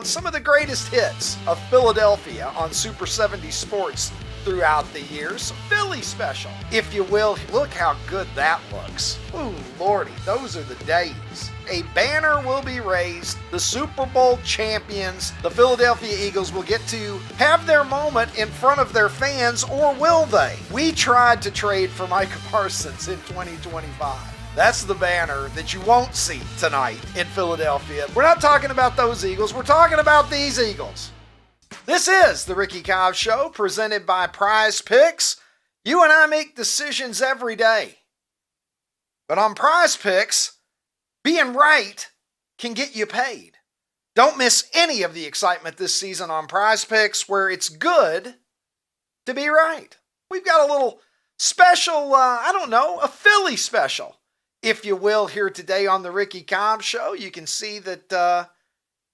some of the greatest hits of Philadelphia on Super 70 Sports throughout the years. Philly special, if you will. Look how good that looks. Ooh, lordy, those are the days. A banner will be raised. The Super Bowl champions, the Philadelphia Eagles, will get to have their moment in front of their fans, or will they? We tried to trade for Micah Parsons in 2025. That's the banner that you won't see tonight in Philadelphia. We're not talking about those Eagles. We're talking about these Eagles. This is the Ricky Cobb Show, presented by PrizePicks. You and I make decisions every day. But on PrizePicks, being right can get you paid. Don't miss any of the excitement this season on PrizePicks, where it's good to be right. We've got a little special, a Philly special, if you will, here today on the Ricky Cobb Show. You can see that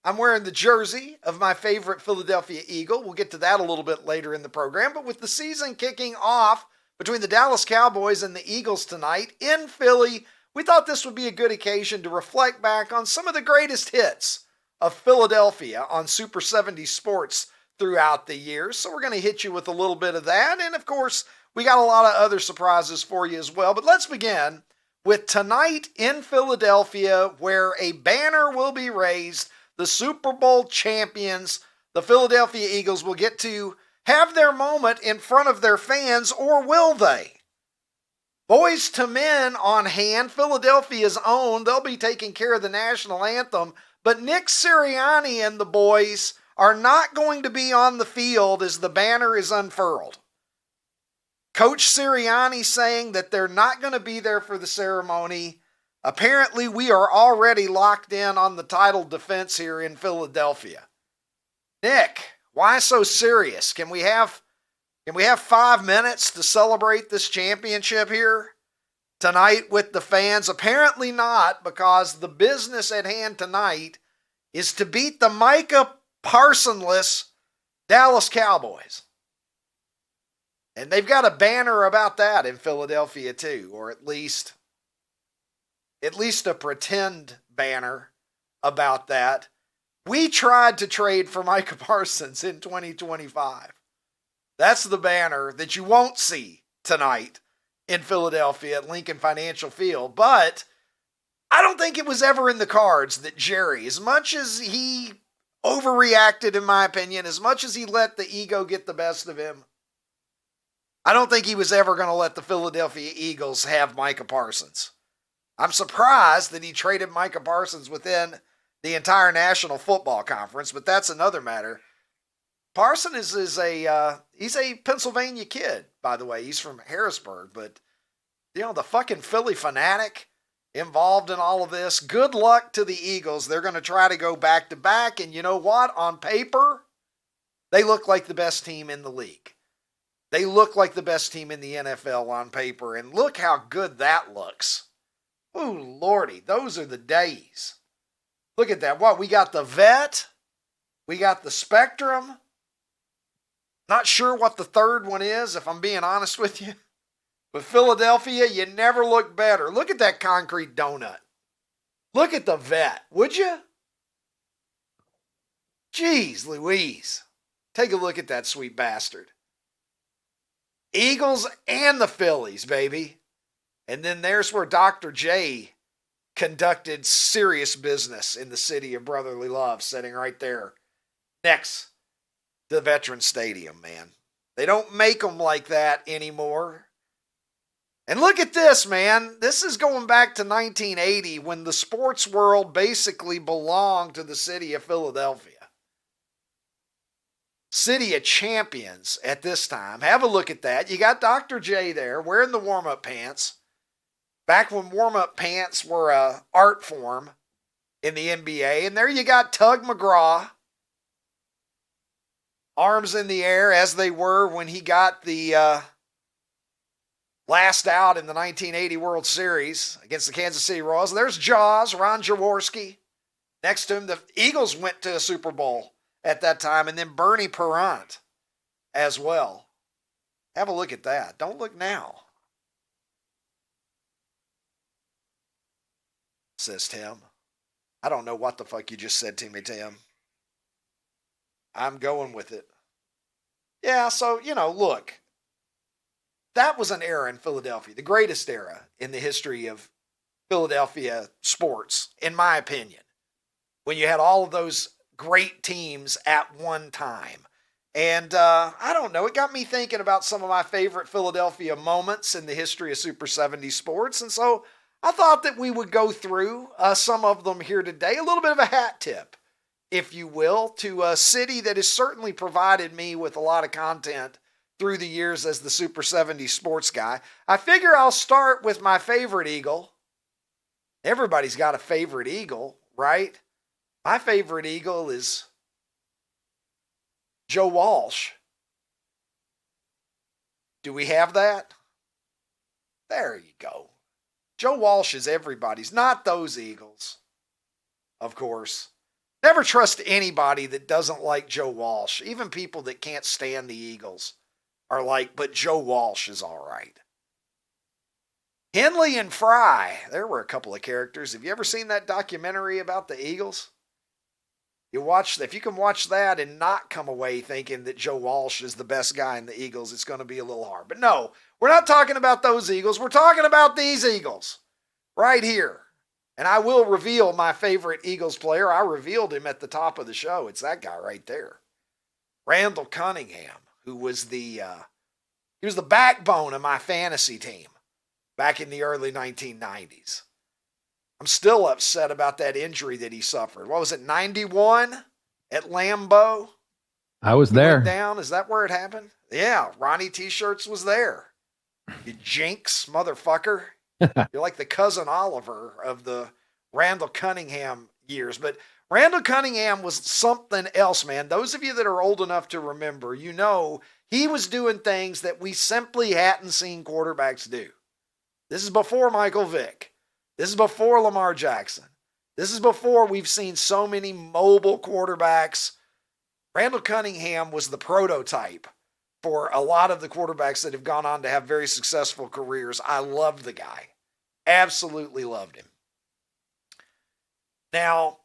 I'm wearing the jersey of my favorite Philadelphia Eagle. We'll get to that a little bit later in the program. But with the season kicking off between the Dallas Cowboys and the Eagles tonight in Philly, we thought this would be a good occasion to reflect back on some of the greatest hits of Philadelphia on Super 70 Sports throughout the years. So we're going to hit you with a little bit of that. And of course, we got a lot of other surprises for you as well. But let's begin with tonight in Philadelphia, where a banner will be raised. The Super Bowl champions, the Philadelphia Eagles, will get to have their moment in front of their fans, or will they? Boys to Men on hand, Philadelphia's own. They'll be taking care of the national anthem. But Nick Sirianni and the boys are not going to be on the field as the banner is unfurled. Coach Sirianni saying that they're not going to be there for the ceremony. Apparently, we are already locked in on the title defense here in Philadelphia. Nick, why so serious? Can we have 5 minutes to celebrate this championship here tonight with the fans? Apparently not, because the business at hand tonight is to beat the Micah Parsonless Dallas Cowboys. And they've got a banner about that in Philadelphia too, or at least a pretend banner about that. We tried to trade for Micah Parsons in 2025. That's the banner that you won't see tonight in Philadelphia at Lincoln Financial Field. But I don't think it was ever in the cards that Jerry, as much as he overreacted, in my opinion, as much as he let the ego get the best of him, I don't think he was ever going to let the Philadelphia Eagles have Micah Parsons. I'm surprised that he traded Micah Parsons within the entire National Football Conference, but that's another matter. Parsons is he's a Pennsylvania kid, by the way. He's from Harrisburg, but the fucking Philly fanatic involved in all of this. Good luck to the Eagles. They're going to try to go back to back, and you know what? On paper, they look like the best team in the league. They look like the best team in the NFL on paper, and look how good that looks. Ooh, lordy, those are the days. Look at that. What, we got the Vet, we got the Spectrum. Not sure what the third one is, if I'm being honest with you. But Philadelphia, you never look better. Look at that concrete donut. Look at the Vet, would you? Jeez Louise. Take a look at that sweet bastard. Eagles and the Phillies, baby. And then there's where Dr. J conducted serious business in the city of brotherly love, sitting right there next to the Veterans Stadium, man. They don't make them like that anymore. And look at this, man. This is going back to 1980, when the sports world basically belonged to the city of Philadelphia. City of champions at this time. Have a look at that. You got Dr. J there wearing the warm-up pants. Back when warm-up pants were an art form in the NBA. And there you got Tug McGraw. Arms in the air, as they were when he got the last out in the 1980 World Series against the Kansas City Royals. There's Jaws, Ron Jaworski. Next to him, the Eagles went to a Super Bowl at that time, and then Bernie Perrant as well. Have a look at that. Don't look now, says Tim. I don't know what the fuck you just said to me, Tim. I'm going with it. Yeah, so, look, that was an era in Philadelphia, the greatest era in the history of Philadelphia sports, in my opinion, when you had all of those great teams at one time. And I don't know, it got me thinking about some of my favorite Philadelphia moments in the history of Super 70 sports. And so I thought that we would go through some of them here today, a little bit of a hat tip, if you will, to a city that has certainly provided me with a lot of content through the years as the Super 70 sports guy. I figure I'll start with my favorite Eagle. Everybody's got a favorite Eagle, right? My favorite Eagle is Joe Walsh. Do we have that? There you go. Joe Walsh is everybody's, not those Eagles, of course. Never trust anybody that doesn't like Joe Walsh. Even people that can't stand the Eagles are like, but Joe Walsh is all right. Henley and Fry, there were a couple of characters. Have you ever seen that documentary about the Eagles? If you can watch that and not come away thinking that Joe Walsh is the best guy in the Eagles, it's going to be a little hard. But no, we're not talking about those Eagles. We're talking about these Eagles right here. And I will reveal my favorite Eagles player. I revealed him at the top of the show. It's that guy right there. Randall Cunningham, who was he was the backbone of my fantasy team back in the early 1990s. I'm still upset about that injury that he suffered. What was it, 91 at Lambeau? I was there. Went down. Is that where it happened? Yeah, Ronnie T-Shirts was there. You jinx, motherfucker. You're like the cousin Oliver of the Randall Cunningham years. But Randall Cunningham was something else, man. Those of you that are old enough to remember, he was doing things that we simply hadn't seen quarterbacks do. This is before Michael Vick. This is before Lamar Jackson. This is before we've seen so many mobile quarterbacks. Randall Cunningham was the prototype for a lot of the quarterbacks that have gone on to have very successful careers. I loved the guy. Absolutely loved him. Now,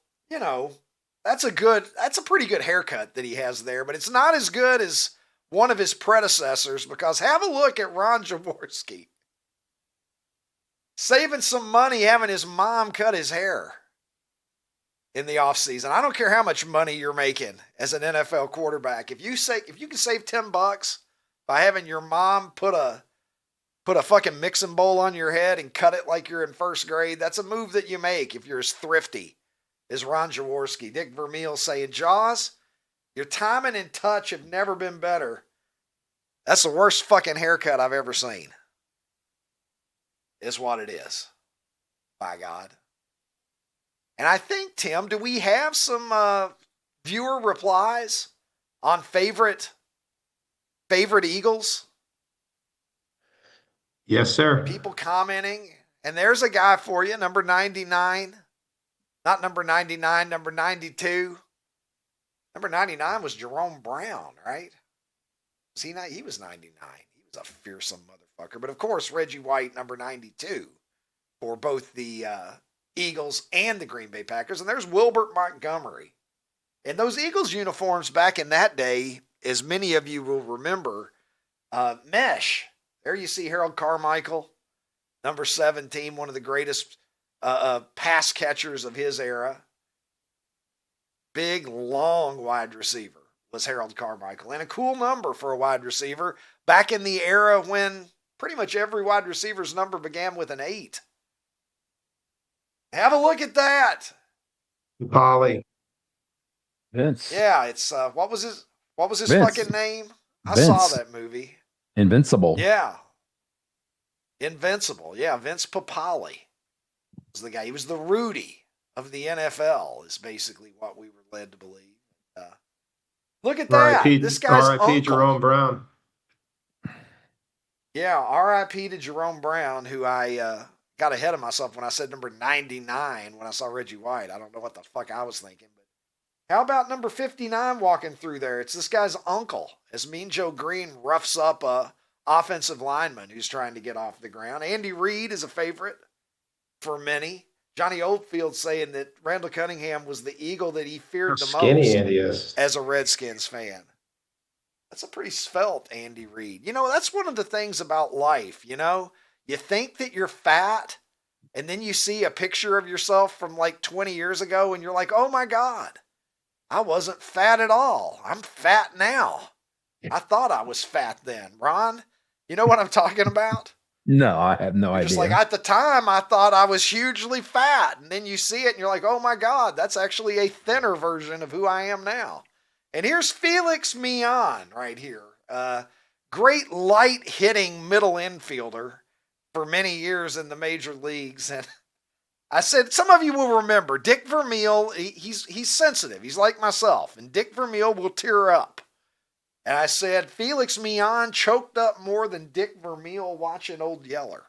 that's a pretty good haircut that he has there, but it's not as good as one of his predecessors, because have a look at Ron Jaworski. Saving some money, having his mom cut his hair in the offseason. I don't care how much money you're making as an NFL quarterback. If you can save $10 by having your mom put a fucking mixing bowl on your head and cut it like you're in first grade, that's a move that you make if you're as thrifty as Ron Jaworski. Dick Vermeil saying, Jaws, your timing and touch have never been better. That's the worst fucking haircut I've ever seen. Is what it is. By God. And I think, Tim, do we have some viewer replies on favorite Eagles? Yes, sir. People commenting. And there's a guy for you, number 99. Not number 99, number 92. Number 99 was Jerome Brown, right? Was he not? He was 99. He was a fearsome motherfucker. But of course, Reggie White, number 92, for both the Eagles and the Green Bay Packers. And there's Wilbert Montgomery. And those Eagles uniforms back in that day, as many of you will remember, mesh. There you see Harold Carmichael, number 17, one of the greatest pass catchers of his era. Big, long wide receiver was Harold Carmichael. And a cool number for a wide receiver back in the era when pretty much every wide receiver's number began with an 8. Have a look at that. Polly. Vince. Yeah, it's what was his Vince. fucking name? I Vince. saw that movie. Invincible. Yeah. Invincible. Yeah, Vince Papale was the guy. He was the Rudy of the NFL, is basically what we were led to believe. Look at that. This guy's R.I.P. uncle. Jerome Brown. Yeah, R.I.P. to Jerome Brown, who I got ahead of myself when I said number 99 when I saw Reggie White. I don't know what the fuck I was thinking. But how about number 59 walking through there? It's this guy's uncle, as Mean Joe Green roughs up a offensive lineman who's trying to get off the ground. Andy Reid is a favorite for many. Johnny Oldfield saying that Randall Cunningham was the Eagle that he How feared the skinny most Andy is. as a Redskins fan. That's a pretty svelte Andy Reid. That's one of the things about life, You think that you're fat, and then you see a picture of yourself from like 20 years ago, and you're like, oh my God, I wasn't fat at all. I'm fat now. I thought I was fat then. Ron, you know what I'm talking about? No, I have no You're idea. just like, at the time, I thought I was hugely fat. And then you see it and you're like, oh my God, that's actually a thinner version of who I am now. And here's Felix Mian right here. Great light hitting middle infielder for many years in the major leagues. And I said, some of you will remember Dick Vermeil. He's sensitive. He's like myself. And Dick Vermeil will tear up. And I said, Felix Mian choked up more than Dick Vermeil watching Old Yeller.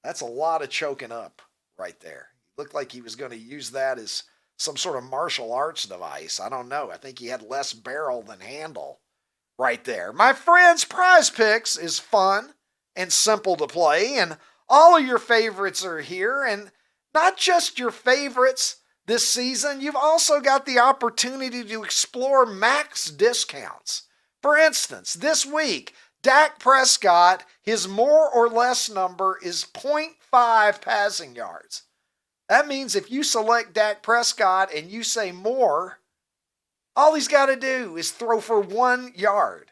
That's a lot of choking up right there. He looked like he was going to use that as some sort of martial arts device. I don't know. I think he had less barrel than handle right there. My friends, PrizePicks is fun and simple to play, and all of your favorites are here. And not just your favorites this season, you've also got the opportunity to explore max discounts. For instance, this week, Dak Prescott, his more or less number is 0.5 passing yards. That means if you select Dak Prescott and you say more, all he's got to do is throw for 1 yard.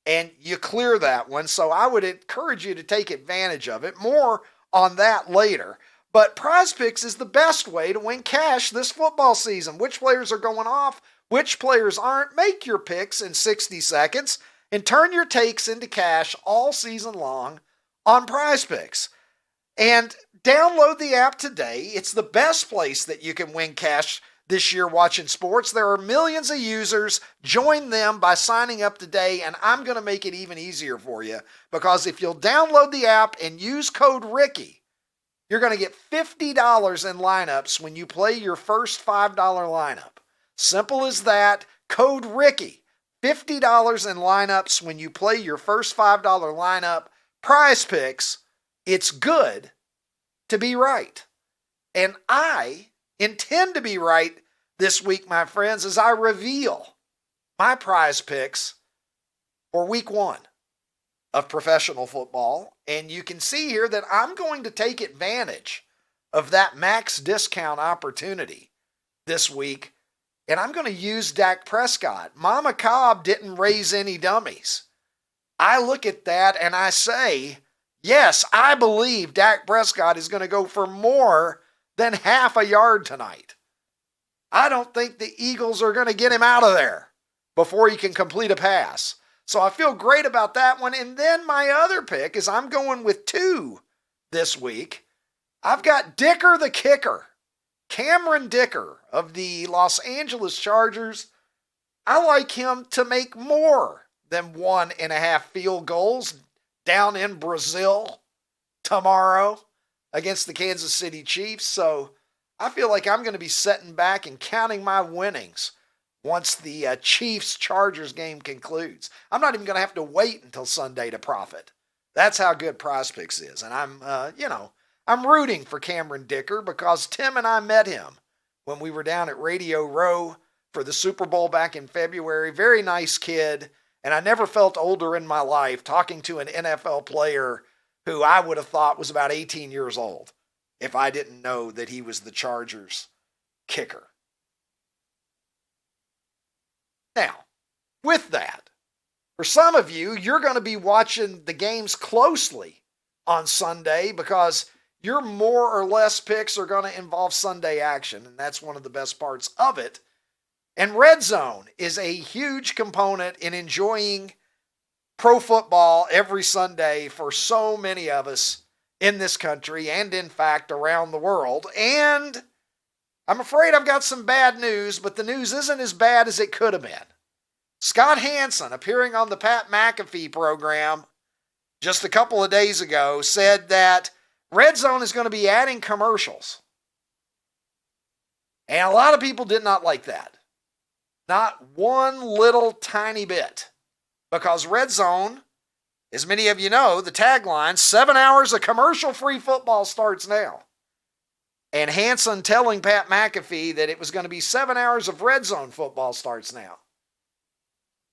And you clear that one. So I would encourage you to take advantage of it. More on that later. But PrizePicks is the best way to win cash this football season. Which players are going off, which players aren't. Make your picks in 60 seconds and turn your takes into cash all season long on PrizePicks. And download the app today. It's the best place that you can win cash this year watching sports. There are millions of users. Join them by signing up today, and I'm going to make it even easier for you, because if you'll download the app and use code Ricky, you're going to get $50 in lineups when you play your first $5 lineup. Simple as that. Code Ricky. $50 in lineups when you play your first $5 lineup. PrizePicks. It's good to be right. And I intend to be right this week, my friends, as I reveal my PrizePicks for week 1 of professional football. And you can see here that I'm going to take advantage of that max discount opportunity this week. And I'm going to use Dak Prescott. Mama Cobb didn't raise any dummies. I look at that and I say, yes, I believe Dak Prescott is going to go for more than half a yard tonight. I don't think the Eagles are going to get him out of there before he can complete a pass. So I feel great about that one. And then my other pick is I'm going with 2 this week. I've got Dicker the kicker, Cameron Dicker of the Los Angeles Chargers. I like him to make more than 1.5 field goals down in Brazil tomorrow against the Kansas City Chiefs. So I feel like I'm going to be sitting back and counting my winnings once the Chiefs-Chargers game concludes. I'm not even going to have to wait until Sunday to profit. That's how good PrizePicks is. And I'm rooting for Cameron Dicker because Tim and I met him when we were down at Radio Row for the Super Bowl back in February. Very nice kid. And I never felt older in my life talking to an NFL player who I would have thought was about 18 years old if I didn't know that he was the Chargers kicker. Now, with that, for some of you, you're going to be watching the games closely on Sunday because your more or less picks are going to involve Sunday action, and that's one of the best parts of it. And RedZone is a huge component in enjoying pro football every Sunday for so many of us in this country and, in fact, around the world. And I'm afraid I've got some bad news, but the news isn't as bad as it could have been. Scott Hansen, appearing on the Pat McAfee program just a couple of days ago, said that RedZone is going to be adding commercials. And a lot of people did not like that. Not one little tiny bit. Because RedZone, as many of you know, the tagline, 7 hours of commercial-free football starts now. And Hanson telling Pat McAfee that it was going to be 7 hours of red zone football starts now,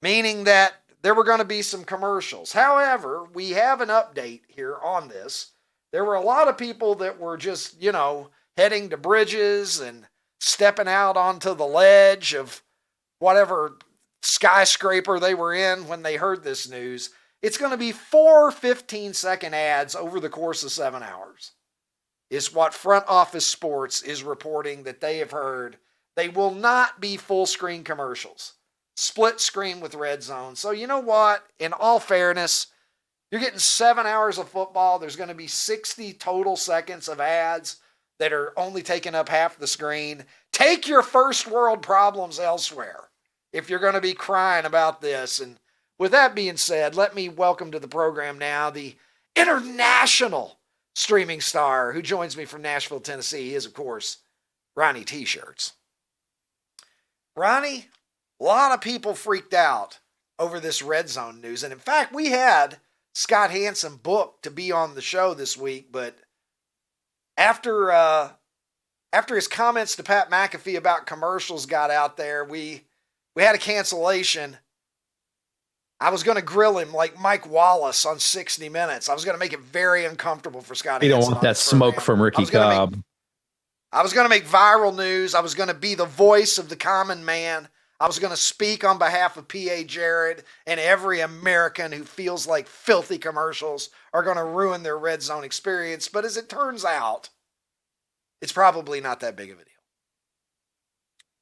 meaning that there were going to be some commercials. However, we have an update here on this. There were a lot of people that were just, heading to bridges and stepping out onto the ledge of whatever skyscraper they were in when they heard this news. It's going to be 4 15-second ads over the course of 7 hours, is what Front Office Sports is reporting that they have heard. They will not be full screen commercials, split screen with red zone. So you know what? In all fairness, you're getting 7 hours of football. There's going to be 60 total seconds of ads that are only taking up half the screen. Take your first world problems elsewhere if you're going to be crying about this. And with that being said, let me welcome to the program now the international streaming star who joins me from Nashville, Tennessee. He is, of course, Ronnie T-Shirts. Ronnie, a lot of people freaked out over this red zone news. And in fact, we had Scott Hanson booked to be on the show this week, but after his comments to Pat McAfee about commercials got out there, we had a cancellation. I was going to grill him like Mike Wallace on 60 Minutes. I was going to make it very uncomfortable for Scott Hanson. You don't want that smoke from Ricky Cobb. I was going to make viral news. I was going to be the voice of the common man. I was going to speak on behalf of P.A. Jared and every American who feels like filthy commercials are going to ruin their red zone experience. But as it turns out, it's probably not that big of a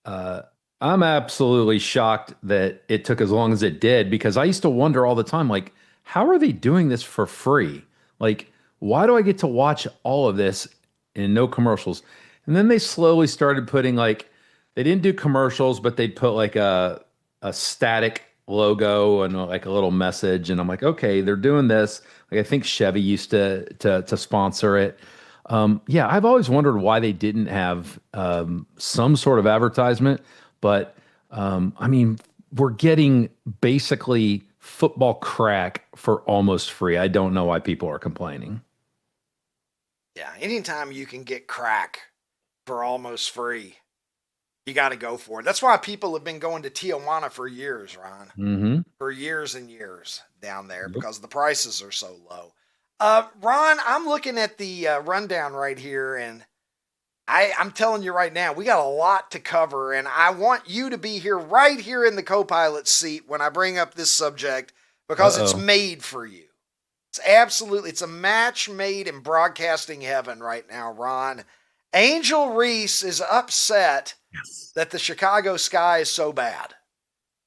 deal. I'm absolutely shocked that it took as long as it did, because I used to wonder all the time, like, how are they doing this for free? Like, why do I get to watch all of this and no commercials? And then they slowly started putting, like, they didn't do commercials, but they'd put like a static logo and like a little message. And I'm like, okay, they're doing this. Like, I think Chevy used to sponsor it. Yeah, I've always wondered why they didn't have some sort of advertisement. But I mean, we're getting basically football crack for almost free. I don't know why people are complaining. Yeah, anytime you can get crack for almost free, you got to go for it. That's why people have been going to Tijuana for years, Ron. Mm-hmm. For years and years down there, because the prices are so low. Ron, I'm looking at the rundown right here, and I'm telling you right now, we got a lot to cover, and I want you to be here right here in the co-pilot seat when I bring up this subject, because it's made for you. It's a match made in broadcasting heaven right now, Ron. Angel Reese is upset that the Chicago Sky is so bad,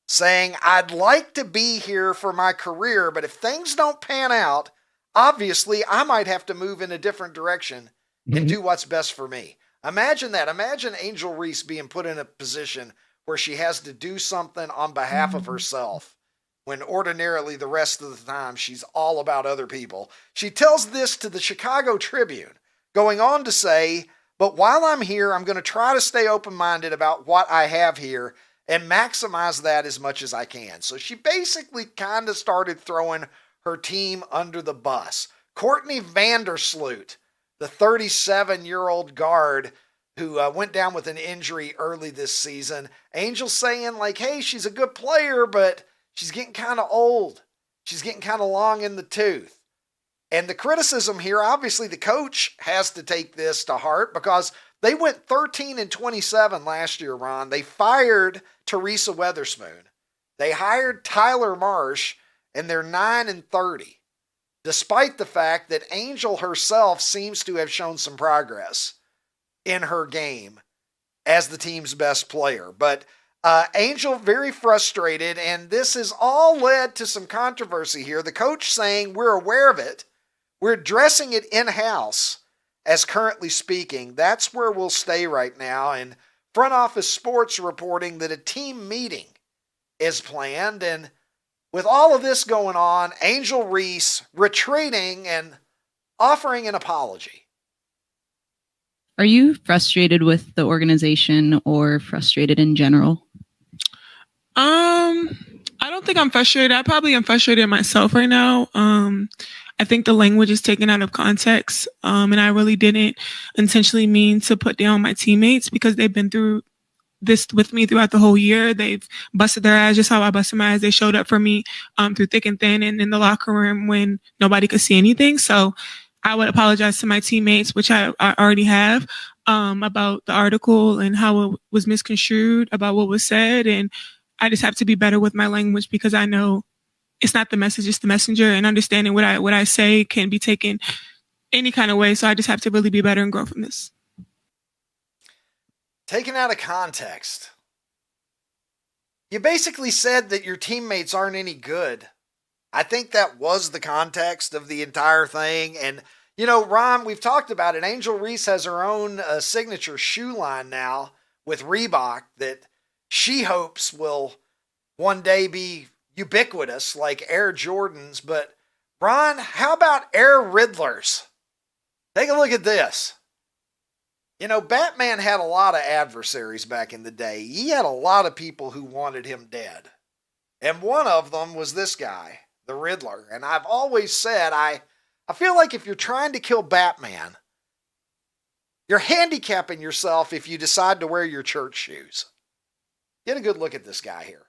saying, I'd like to be here for my career, but if things don't pan out, obviously I might have to move in a different direction and do what's best for me. Imagine that. Imagine Angel Reese being put in a position where she has to do something on behalf of herself, when ordinarily the rest of the time she's all about other people. She tells this to the Chicago Tribune, going on to say, but while I'm here, I'm going to try to stay open-minded about what I have here and maximize that as much as I can. So she basically kind of started throwing her team under the bus. Courtney Vandersloot, the 37-year-old guard who went down with an injury early this season, Angel saying like, hey, she's a good player, but she's getting kind of old. She's getting kind of long in the tooth. And the criticism here, obviously the coach has to take this to heart, because they went 13-27 last year, Ron. They fired Teresa Weatherspoon. They hired Tyler Marsh, and they're 9-30, despite the fact that Angel herself seems to have shown some progress in her game as the team's best player. But Angel very frustrated, and this has all led to some controversy here. The coach saying, we're aware of it. We're addressing it in-house as currently speaking. That's where we'll stay right now. And Front Office Sports reporting that a team meeting is planned. And with all of this going on, Angel Reese retreating and offering an apology. Are you frustrated with the organization or frustrated in general? I don't think I'm frustrated. I probably am frustrated myself right now. I think the language is taken out of context. And I really didn't intentionally mean to put down my teammates because they've been through this with me throughout the whole year. They've busted their ass just how I busted my ass. They showed up for me through thick and thin and in the locker room when nobody could see anything. So I would apologize to my teammates, which I already have, about the article and how it was misconstrued, about what was said. And I just have to be better with my language because I know it's not the message, it's the messenger, and understanding what I say can be taken any kind of way. So I just have to really be better and grow from this. Taken out of context. You basically said that your teammates aren't any good. I think that was the context of the entire thing. And, you know, Ron, we've talked about it. Angel Reese has her own signature shoe line now with Reebok that she hopes will one day be ubiquitous like Air Jordans. But, Ron, how about Air Riddlers? Take a look at this. You know, Batman had a lot of adversaries back in the day. He had a lot of people who wanted him dead. And one of them was this guy, the Riddler. And I've always said, I feel like if you're trying to kill Batman, you're handicapping yourself if you decide to wear your church shoes. Get a good look at this guy here.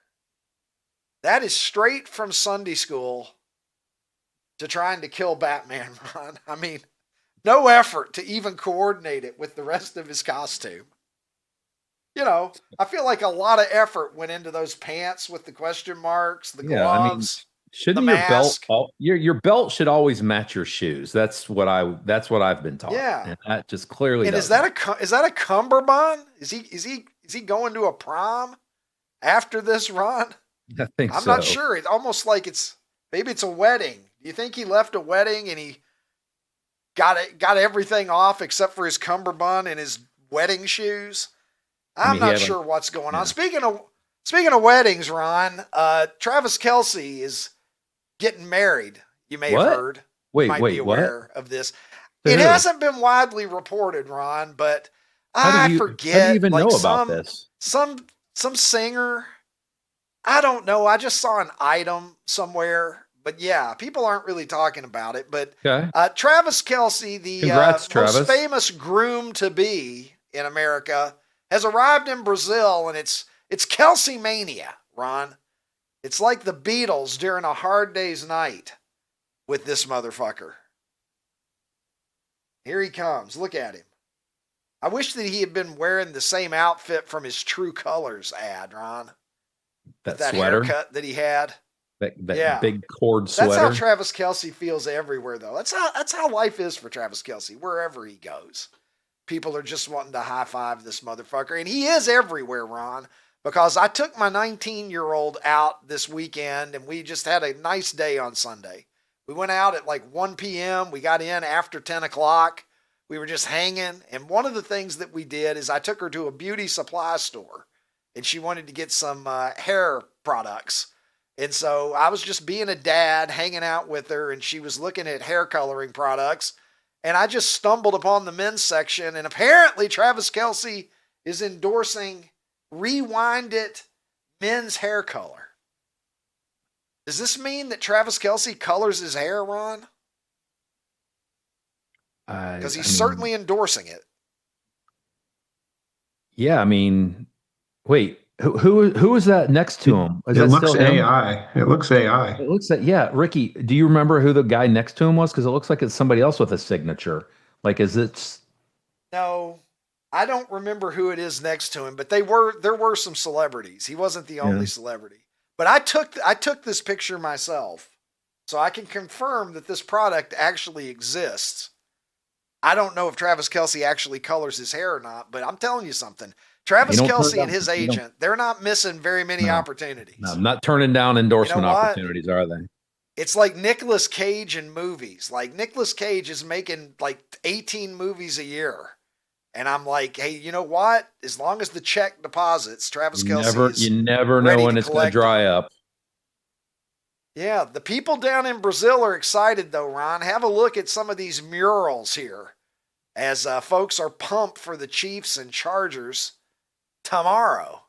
That is straight from Sunday school to trying to kill Batman, Ron. I mean, no effort to even coordinate it with the rest of his costume. You know, I feel like a lot of effort went into those pants with the question marks, the gloves. Shouldn't your belt should always match your shoes? That's what I've been taught. Yeah, and that just clearly. And is that a cummerbund? Is he going to a prom after this, Ron? I think I'm so. not sure. It's almost like maybe it's a wedding. Do you think he left a wedding and he got everything off except for his cummerbund and his wedding shoes? I'm not sure what's going on. Speaking of weddings, Ron, Travis Kelce is getting married. You may have heard. Wait, you might be aware what? of this. It hasn't been widely reported, Ron, but I forget. How do you even know about this? Some singer. I don't know. I just saw an item somewhere. But yeah, people aren't really talking about it. But Travis Kelce, the most famous groom-to-be in America, has arrived in Brazil, and it's Kelce mania, Ron. It's like the Beatles during a hard day's night with this motherfucker. Here he comes. Look at him. I wish that he had been wearing the same outfit from his True Colors ad, Ron. That sweater haircut that he had. That big cord sweater. That's how Travis Kelce feels everywhere, though. That's how life is for Travis Kelce. Wherever he goes, people are just wanting to high five this motherfucker, and he is everywhere, Ron. Because I took my 19-year-old out this weekend, and we just had a nice day on Sunday. We went out at like 1 p.m. We got in after 10 o'clock. We were just hanging, and one of the things that we did is I took her to a beauty supply store, and she wanted to get some hair products. And so I was just being a dad, hanging out with her, and she was looking at hair coloring products. And I just stumbled upon the men's section, and apparently Travis Kelce is endorsing Rewind It men's hair color. Does this mean that Travis Kelce colors his hair, Ron? Because he's certainly endorsing it. Yeah, I mean, wait. Who is that next to him? It looks AI. It looks AI. It looks like, yeah. Ricky, do you remember who the guy next to him was? Because it looks like it's somebody else with a signature. Like, is it? No, I don't remember who it is next to him. But there were some celebrities. He wasn't the only celebrity. But I took this picture myself, so I can confirm that this product actually exists. I don't know if Travis Kelce actually colors his hair or not, but I'm telling you something. Travis Kelce and his agent, they're not missing very many opportunities. No, not turning down endorsement opportunities, are they? It's like Nicolas Cage in movies. Like Nicolas Cage is making like 18 movies a year. And I'm like, hey, you know what? As long as the check deposits, Travis Kelce is you never know when it's going to dry up. Yeah, the people down in Brazil are excited though, Ron. Have a look at some of these murals here as folks are pumped for the Chiefs and Chargers tomorrow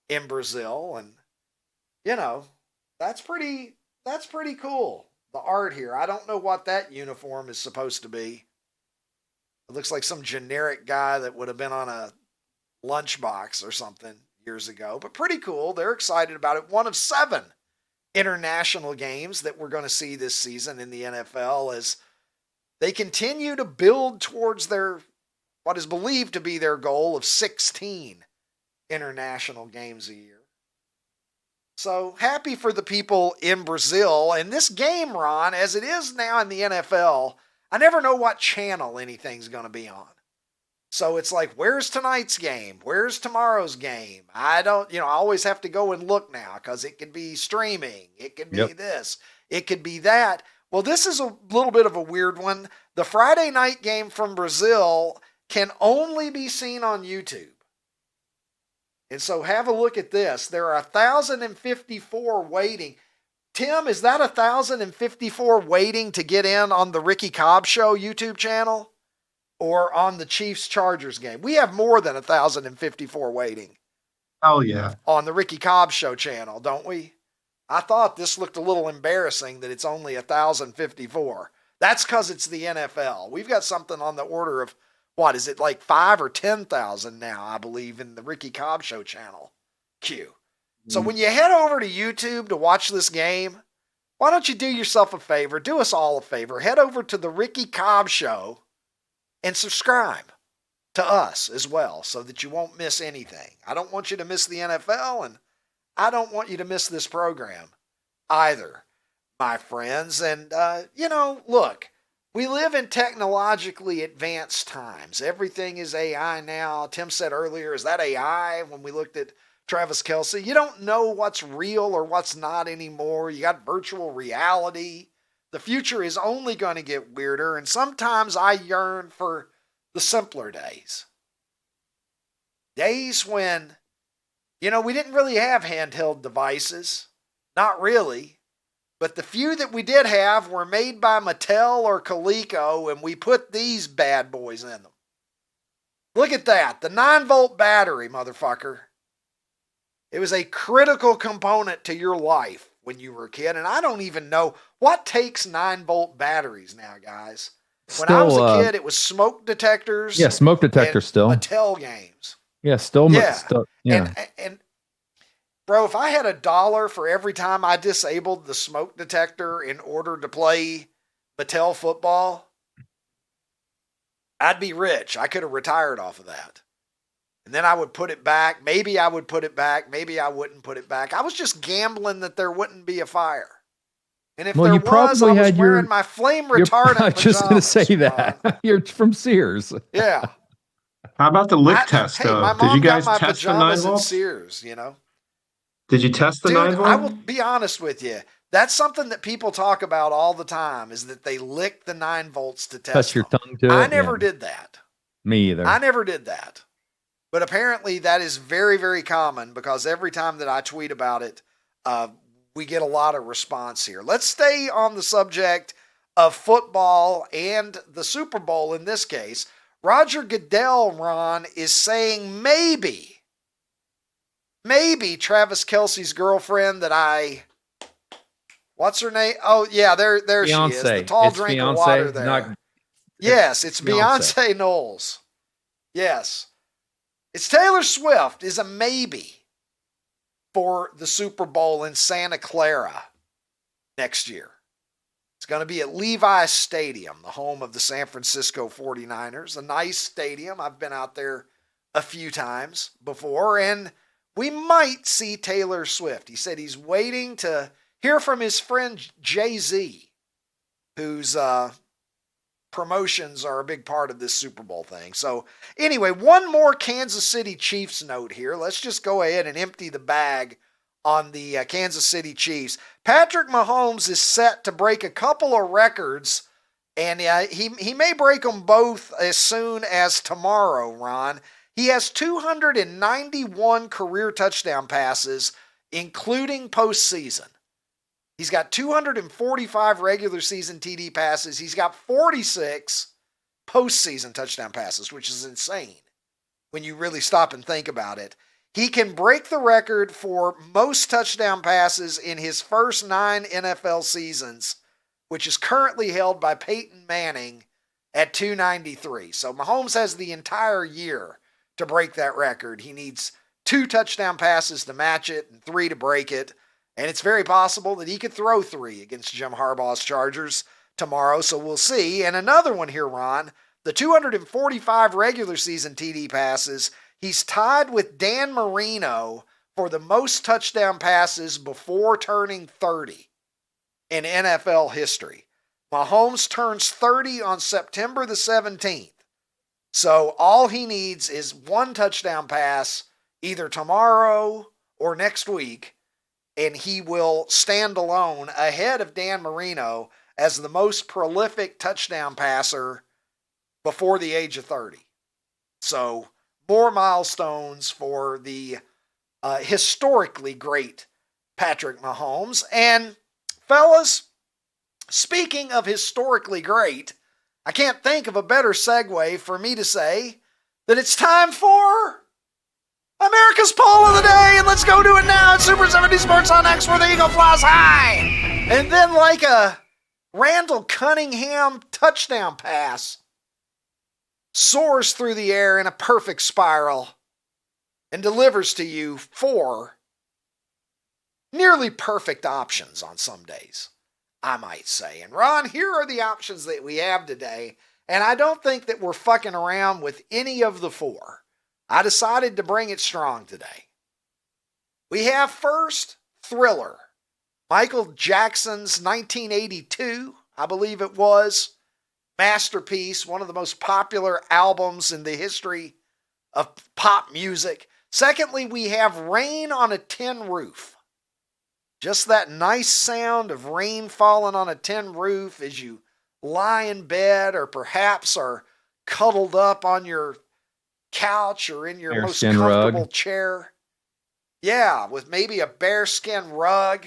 in Brazil. And, you know, that's pretty cool. the art here. I don't know what that uniform is supposed to be. It looks like some generic guy that would have been on a lunchbox or something years ago, but pretty cool. They're excited about it. One of 7 international games that we're going to see this season in the NFL as they continue to build towards their, what is believed to be their goal of 16 international games a year. So happy for the people in Brazil. And this game, Ron, as it is now in the NFL, I never know what channel anything's going to be on. So it's like, where's tonight's game? Where's tomorrow's game? I always have to go and look now because it could be streaming. It could be this. It could be that. Well, this is a little bit of a weird one. The Friday night game from Brazil can only be seen on YouTube. And so have a look at this. There are 1,054 waiting. Tim, is that 1,054 waiting to get in on the Ricky Cobb Show YouTube channel or on the Chiefs-Chargers game? We have more than 1,054 waiting. Oh, yeah. On the Ricky Cobb Show channel, don't we? I thought this looked a little embarrassing that it's only 1,054. That's because it's the NFL. We've got something on the order of, what is it, like 5 or 10,000 now, I believe, in the Ricky Cobb Show channel. Q. So when you head over to YouTube to watch this game, why don't you do yourself a favor, do us all a favor, head over to the Ricky Cobb Show and subscribe to us as well so that you won't miss anything. I don't want you to miss the NFL, and I don't want you to miss this program either, my friends. And, look, we live in technologically advanced times. Everything is AI now. Tim said earlier, is that AI when we looked at Travis Kelce? You don't know what's real or what's not anymore. You got virtual reality. The future is only going to get weirder, and sometimes I yearn for the simpler days. Days when, we didn't really have handheld devices. Not really. But the few that we did have were made by Mattel or Coleco, and we put these bad boys in them. Look at that. The 9-volt battery, motherfucker. It was a critical component to your life when you were a kid, and I don't even know what takes 9-volt batteries now, guys. When I was a kid, it was smoke detectors. Yeah, smoke detectors still. Mattel games. Yeah, still. Yeah. Yeah. And bro, if I had $1 for every time I disabled the smoke detector in order to play Mattel football, I'd be rich. I could have retired off of that. And then I would put it back. Maybe I would put it back. Maybe I wouldn't put it back. I was just gambling that there wouldn't be a fire. And if there was, I was wearing my flame retardant. I was just going to say that. You're from Sears. Yeah. How about the lick test, hey, though? my Did mom you guys got my test the pajamas 9 at volts? Sears, Did you test the Dude, 9 volt? I will be honest with you. That's something that people talk about all the time, is that they lick the 9 volts to test Touch your them. tongue to it. I never did that. Me either. I never did that. But apparently that is very, very common, because every time that I tweet about it, we get a lot of response here. Let's stay on the subject of football and the Super Bowl in this case. Roger Goodell, Ron, is saying maybe Travis Kelce's girlfriend what's her name? Oh, yeah, there Beyonce. she is. The tall It's drink Beyonce, of water there. Yes, it's Beyonce. Beyonce Knowles. Yes. It's Taylor Swift is a maybe for the Super Bowl in Santa Clara next year. It's going to be at Levi's Stadium, the home of the San Francisco 49ers. A nice stadium. I've been out there a few times before, and we might see Taylor Swift. He said he's waiting to hear from his friend Jay-Z, whose promotions are a big part of this Super Bowl thing. So anyway, one more Kansas City Chiefs note here. Let's just go ahead and empty the bag on the Kansas City Chiefs. Patrick Mahomes is set to break a couple of records, and he may break them both as soon as tomorrow, Ron. He has 291 career touchdown passes, including postseason. He's got 245 regular season TD passes. He's got 46 postseason touchdown passes, which is insane when you really stop and think about it. He can break the record for most touchdown passes in his first 9 NFL seasons which is currently held by Peyton Manning at 293. So Mahomes has the entire year to break that record. He needs 2 touchdown passes to match it and 3 to break it. And it's very possible that he could throw 3 against Jim Harbaugh's Chargers tomorrow. So we'll see. And another one here, Ron, the 245 regular season TD passes. He's tied with Dan Marino for the most touchdown passes before turning 30 in NFL history. Mahomes turns 30 on September the 17th. So all he needs is 1 touchdown pass either tomorrow or next week, and he will stand alone ahead of Dan Marino as the most prolific touchdown passer before the age of 30. So more milestones for the historically great Patrick Mahomes. And fellas, speaking of historically great, I can't think of a better segue for me to say that it's time for America's Poll of the Day, and let's go do it now at Super 70 Sports on X, where the Eagle flies high. And then like a Randall Cunningham touchdown pass, soars through the air in a perfect spiral and delivers to you 4 nearly perfect options on some days, I might say. And Ron, here are the options that we have today, and I don't think that we're fucking around with any of the 4. I decided to bring it strong today. We have first, Thriller. Michael Jackson's 1982, I believe it was, masterpiece, one of the most popular albums in the history of pop music. Secondly, we have Rain on a Tin Roof. Just that nice sound of rain falling on a tin roof as you lie in bed or perhaps are cuddled up on your couch or in your most comfortable chair. Yeah, with maybe a bearskin rug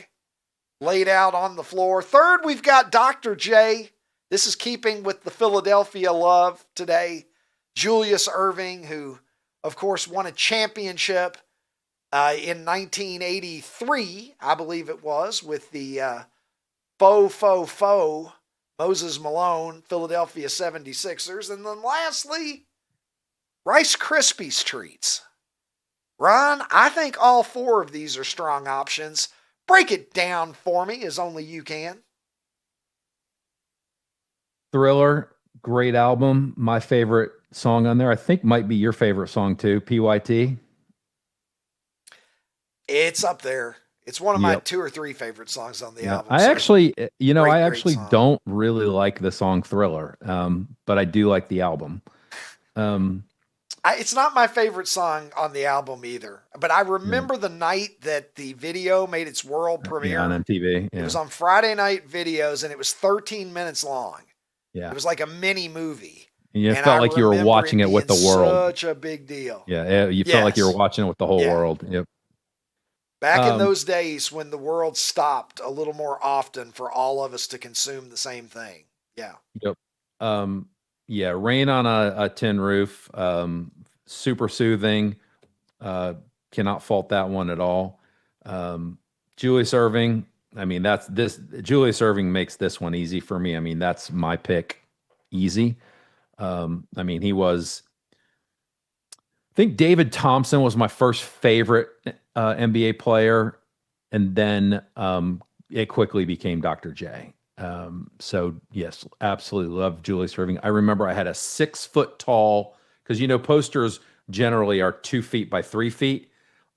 laid out on the floor. Third, we've got Dr. J. This is keeping with the Philadelphia love today. Julius Erving, who, of course, won a championship in 1983, I believe it was, with the Moses Malone, Philadelphia 76ers. And then lastly, Rice Krispies treats. Ron, I think all 4 of these are strong options. Break it down for me as only you can. Thriller, great album. My favorite song on there, I think, might be your favorite song too, PYT. It's up there. It's one of my 2 or 3 favorite songs on the album. I actually, don't really like the song Thriller, but I do like the album. It's not my favorite song on the album either, but I remember the night that the video made its world premiere on MTV. It was on Friday Night Videos, and it was 13 minutes long. Yeah, it was like a mini movie. You felt like you were watching it with the world. Such a big deal. Yeah, you felt like you were watching it with the whole world. Yep. Back in those days when the world stopped a little more often for all of us to consume the same thing. Yeah. Yep. Rain on a Tin Roof. Super soothing. Cannot fault that one at all. Julius Erving. I mean, Julius Erving makes this one easy for me. I mean, that's my pick. Easy. I mean, I think David Thompson was my first favorite NBA player, and then it quickly became Dr. J. So yes, absolutely love Julius Erving. I remember I had a 6 foot tall, because posters generally are 2 feet by 3 feet.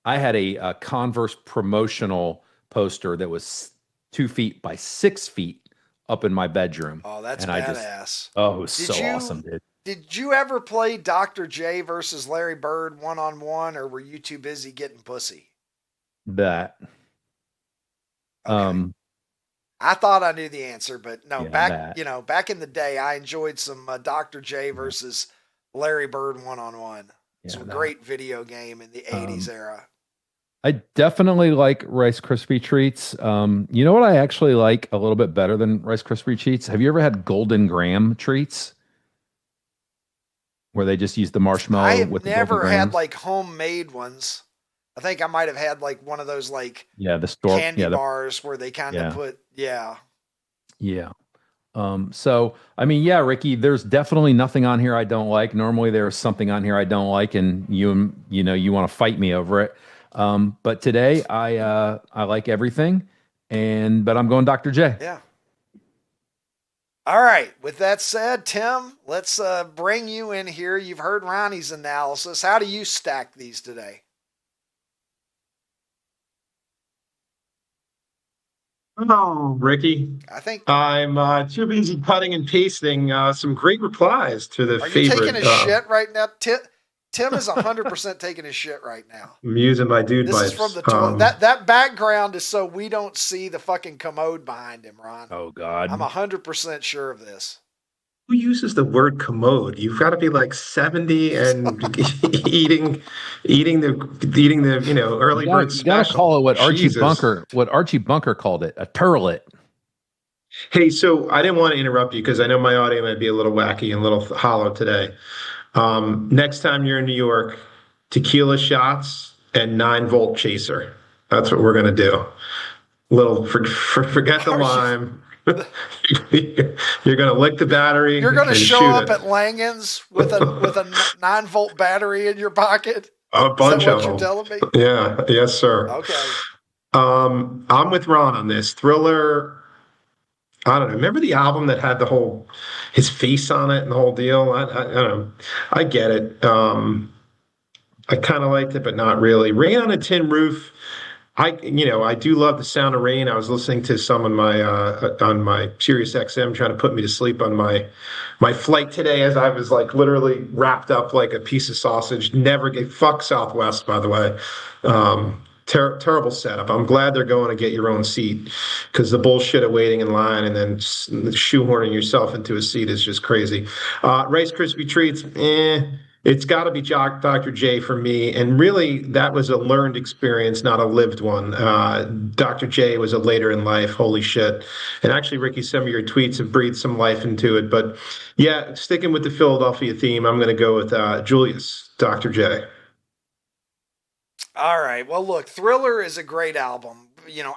I had a Converse promotional poster that was 2 feet by 6 feet up in my bedroom. Oh, that's badass. It was awesome, dude. Did you ever play Dr. J versus Larry Bird 1-on-1, or were you too busy getting pussy? That. Okay. I thought I knew the answer, but no. Yeah, back in the day, I enjoyed some Dr. J versus Larry Bird 1-on-1. It's a great video game in the 80s era. I definitely like Rice Krispie treats. You know what I actually like a little bit better than Rice Krispie treats? Have you ever had Golden Graham treats? Where they just use the marshmallow. I have with never had like homemade ones. I think I might have had like one of those like the store candy bars where they kind of put. So, I mean, yeah, Ricky, there's definitely nothing on here I don't like. Normally there's something on here I don't like, and you want to fight me over it. But today I like everything, but I'm going Dr. J. Yeah. All right. With that said, Tim, let's bring you in here. You've heard Ronnie's analysis. How do you stack these today? Oh, Ricky. I think. I'm too busy cutting and pasting some great replies to the Are you favorite. taking a shit right now? Tim is 100% taking a shit right now. I'm using my dude This vibes. is from the toilet. That background is so we don't see the fucking commode behind him, Ron. Oh God. I'm 100% sure of this. Who uses the word commode? You've got to be like 70 and eating the early bird You gotta special. call it what Jesus. Archie Bunker called it, a turlet. Hey, so I didn't want to interrupt you because I know my audio might be a little wacky and a little hollow today. Next time you're in New York, tequila shots and 9-volt chaser. That's what we're gonna do. Forget the lime. You're gonna lick the battery. You're gonna and show shoot up it. at Langan's with a 9-volt battery in your pocket. A bunch Is that of what them. you're telling me? Yeah. Yes, sir. Okay. I'm with Ron on this. Thriller. I don't know. Remember the album that had his face on it and the whole deal? I don't know. I get it. I kind of liked it, but not really. Rain on a Tin Roof. I do love the sound of rain. I was listening to some on my Sirius XM, trying to put me to sleep on my flight today, as I was like literally wrapped up like a piece of sausage. Fuck Southwest, by the way. Terrible setup. I'm glad they're going to get your own seat, because the bullshit of waiting in line and then shoehorning yourself into a seat is just crazy. Rice Krispie Treats, it's got to be Dr. J for me. And really, that was a learned experience, not a lived one. Dr. J was a later in life. Holy shit. And actually, Ricky, some of your tweets have breathed some life into it. But yeah, sticking with the Philadelphia theme, I'm going to go with Julius, Dr. J. All right. Well, look, Thriller is a great album.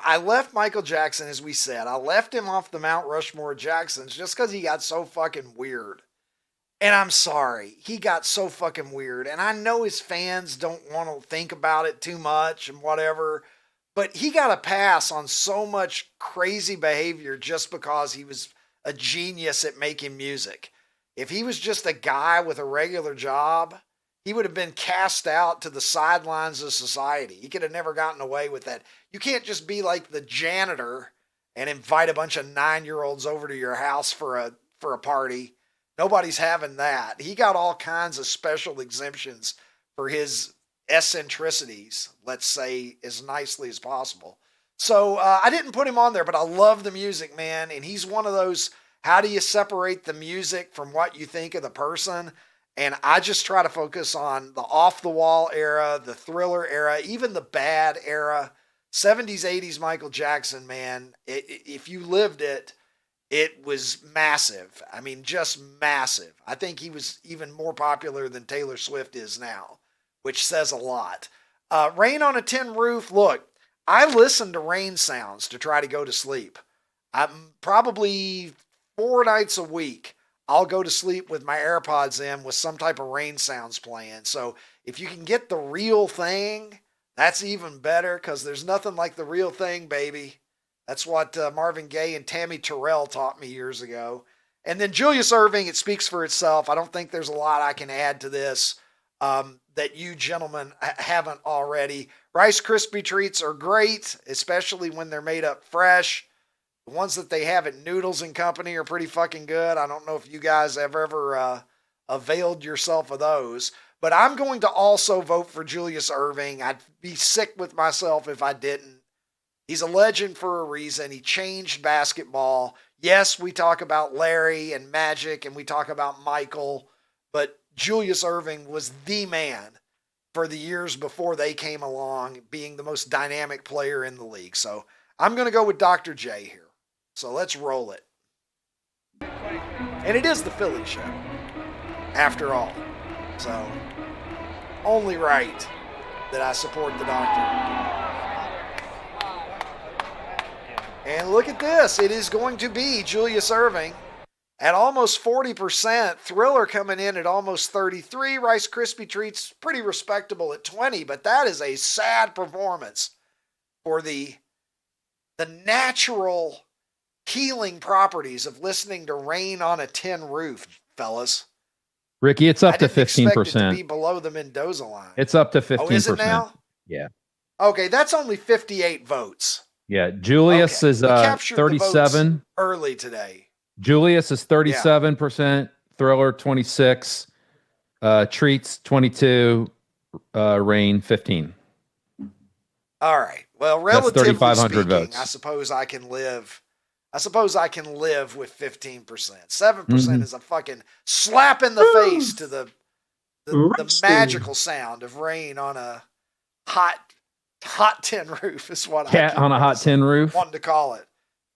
I left Michael Jackson, as we said. I left him off the Mount Rushmore Jacksons just because he got so fucking weird. And I'm sorry. He got so fucking weird. And I know his fans don't want to think about it too much and whatever. But he got a pass on so much crazy behavior just because he was a genius at making music. If he was just a guy with a regular job, he would have been cast out to the sidelines of society. He could have never gotten away with that. You can't just be like the janitor and invite a bunch of 9-year-olds over to your house for a party. Nobody's having that. He got all kinds of special exemptions for his eccentricities, let's say, as nicely as possible. So I didn't put him on there, but I love the music, man. And he's one of those, how do you separate the music from what you think of the person? And I just try to focus on the off-the-wall era, the Thriller era, even the bad era. 70s, 80s Michael Jackson, man. If you lived it, it was massive. I mean, just massive. I think he was even more popular than Taylor Swift is now, which says a lot. Rain on a Tin Roof. Look, I listen to rain sounds to try to go to sleep. I'm probably 4 nights a week. I'll go to sleep with my AirPods in with some type of rain sounds playing. So if you can get the real thing, that's even better, because there's nothing like the real thing, baby. That's what Marvin Gaye and Tammy Terrell taught me years ago. And then Julius Erving, it speaks for itself. I don't think there's a lot I can add to this that you gentlemen haven't already. Rice Krispie Treats are great, especially when they're made up fresh. The ones that they have at Noodles and Company are pretty fucking good. I don't know if you guys have ever availed yourself of those. But I'm going to also vote for Julius Erving. I'd be sick with myself if I didn't. He's a legend for a reason. He changed basketball. Yes, we talk about Larry and Magic, and we talk about Michael, but Julius Erving was the man for the years before they came along, being the most dynamic player in the league. So I'm going to go with Dr. J here. So let's roll it. And it is the Philly show, after all. So only right that I support the doctor. And look at this. It is going to be Julius Erving at almost 40%. Thriller coming in at almost 33. Rice Krispie Treats pretty respectable at 20, but that is a sad performance for the natural healing properties of listening to Rain on a Tin Roof, fellas. Ricky, it's up to 15%. Expect it to be below the Mendoza line. It's up to 15%. Oh, is it now? Yeah. Okay, that's only 58 votes. Yeah, Julius is 37 early today. Julius is 37%, Thriller 26, Treats 22, Rain 15. All right. Well, relatively speaking, votes. I suppose I can live with 15%. 7% is a fucking slap in the face to the magical sound of rain on a hot tin roof is what Cat on a hot tin roof. Wanted to call it.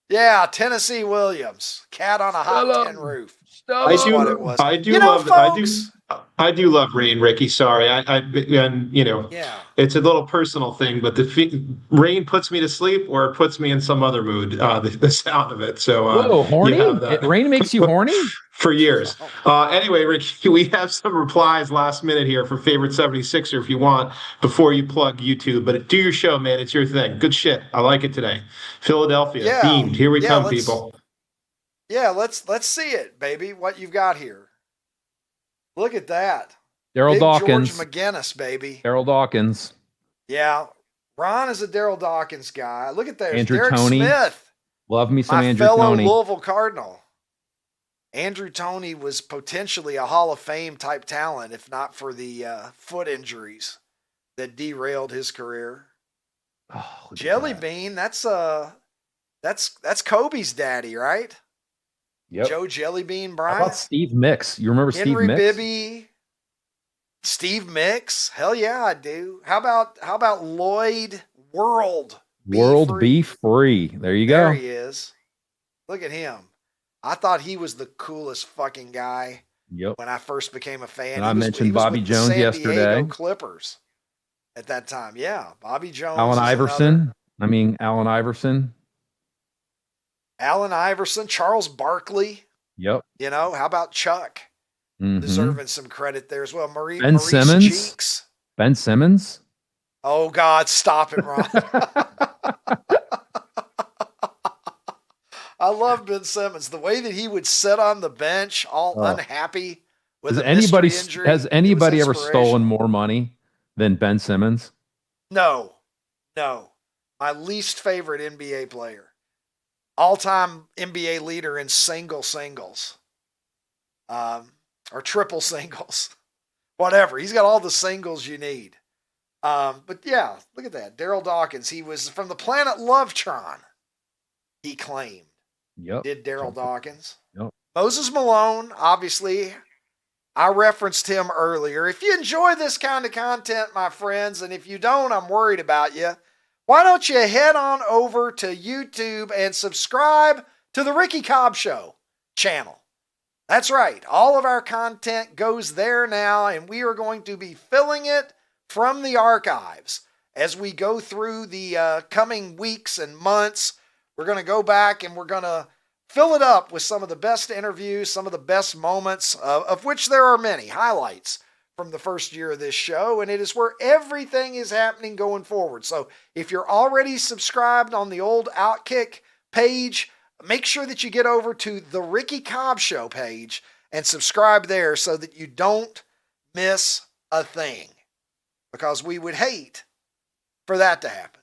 Yeah, Tennessee Williams, Cat on a hot tin roof. I do love Rain, Ricky. Sorry, it's a little personal thing, but Rain puts me to sleep or it puts me in some other mood. The sound of it. So, whoa, horny? Rain makes you horny? For years. Anyway, Ricky, we have some replies last minute here for favorite 76er if you want before you plug YouTube. But do your show, man. It's your thing. Good shit. I like it today. Philadelphia, themed. Here we come, people. Yeah, let's see it, baby. What you've got here. Look at that. Daryl Dawkins. George McGinnis, baby. Daryl Dawkins. Yeah. Ron is a Daryl Dawkins guy. Look at that. Andrew Derek Toney. Smith. Love me some my Andrew fellow Toney. Louisville Cardinal. Andrew Toney was potentially a Hall of Fame type talent if not for the foot injuries that derailed his career. Oh, Jelly Bean, that's Kobe's daddy, right? Yep. Joe Jelly Bean Bryant. How about Steve Mix? You remember Henry Steve Mix? Bibby. Steve Mix. Hell yeah, I do. How about Lloyd World? Be Free. There you go. There he is. Look at him. I thought he was the coolest fucking guy. Yep. When I first became a fan. And I mentioned Bobby Jones yesterday. San Diego Clippers at that time. Yeah, Bobby Jones. Allen Iverson. Allen Iverson, Charles Barkley. Yep. You know, how about Chuck? Deserving some credit there as well. Ben Simmons. Cheeks. Ben Simmons. Oh, God, stop it, Ron. I love Ben Simmons. The way that he would sit on the bench all unhappy with injury. Has anybody ever stolen more money than Ben Simmons? No. My least favorite NBA player. All-time NBA leader in singles. Or triple singles. Whatever. He's got all the singles you need. But yeah, look at that. Daryl Dawkins. He was from the planet Lovetron. He claimed. Yep. Did Daryl Dawkins. Yep. Moses Malone, obviously, I referenced him earlier. If you enjoy this kind of content, my friends, and if you don't, I'm worried about you. Why don't you head on over to YouTube and subscribe to the Ricky Cobb Show channel? That's right. All of our content goes there now, and we are going to be filling it from the archives as we go through the coming weeks and months. We're going to go back and we're going to fill it up with some of the best interviews, some of the best moments, of which there are many highlights from the first year of this show, and it is where everything is happening going forward. So if you're already subscribed on the old Outkick page, make sure that you get over to the Ricky Cobb Show page and subscribe there so that you don't miss a thing, because we would hate for that to happen.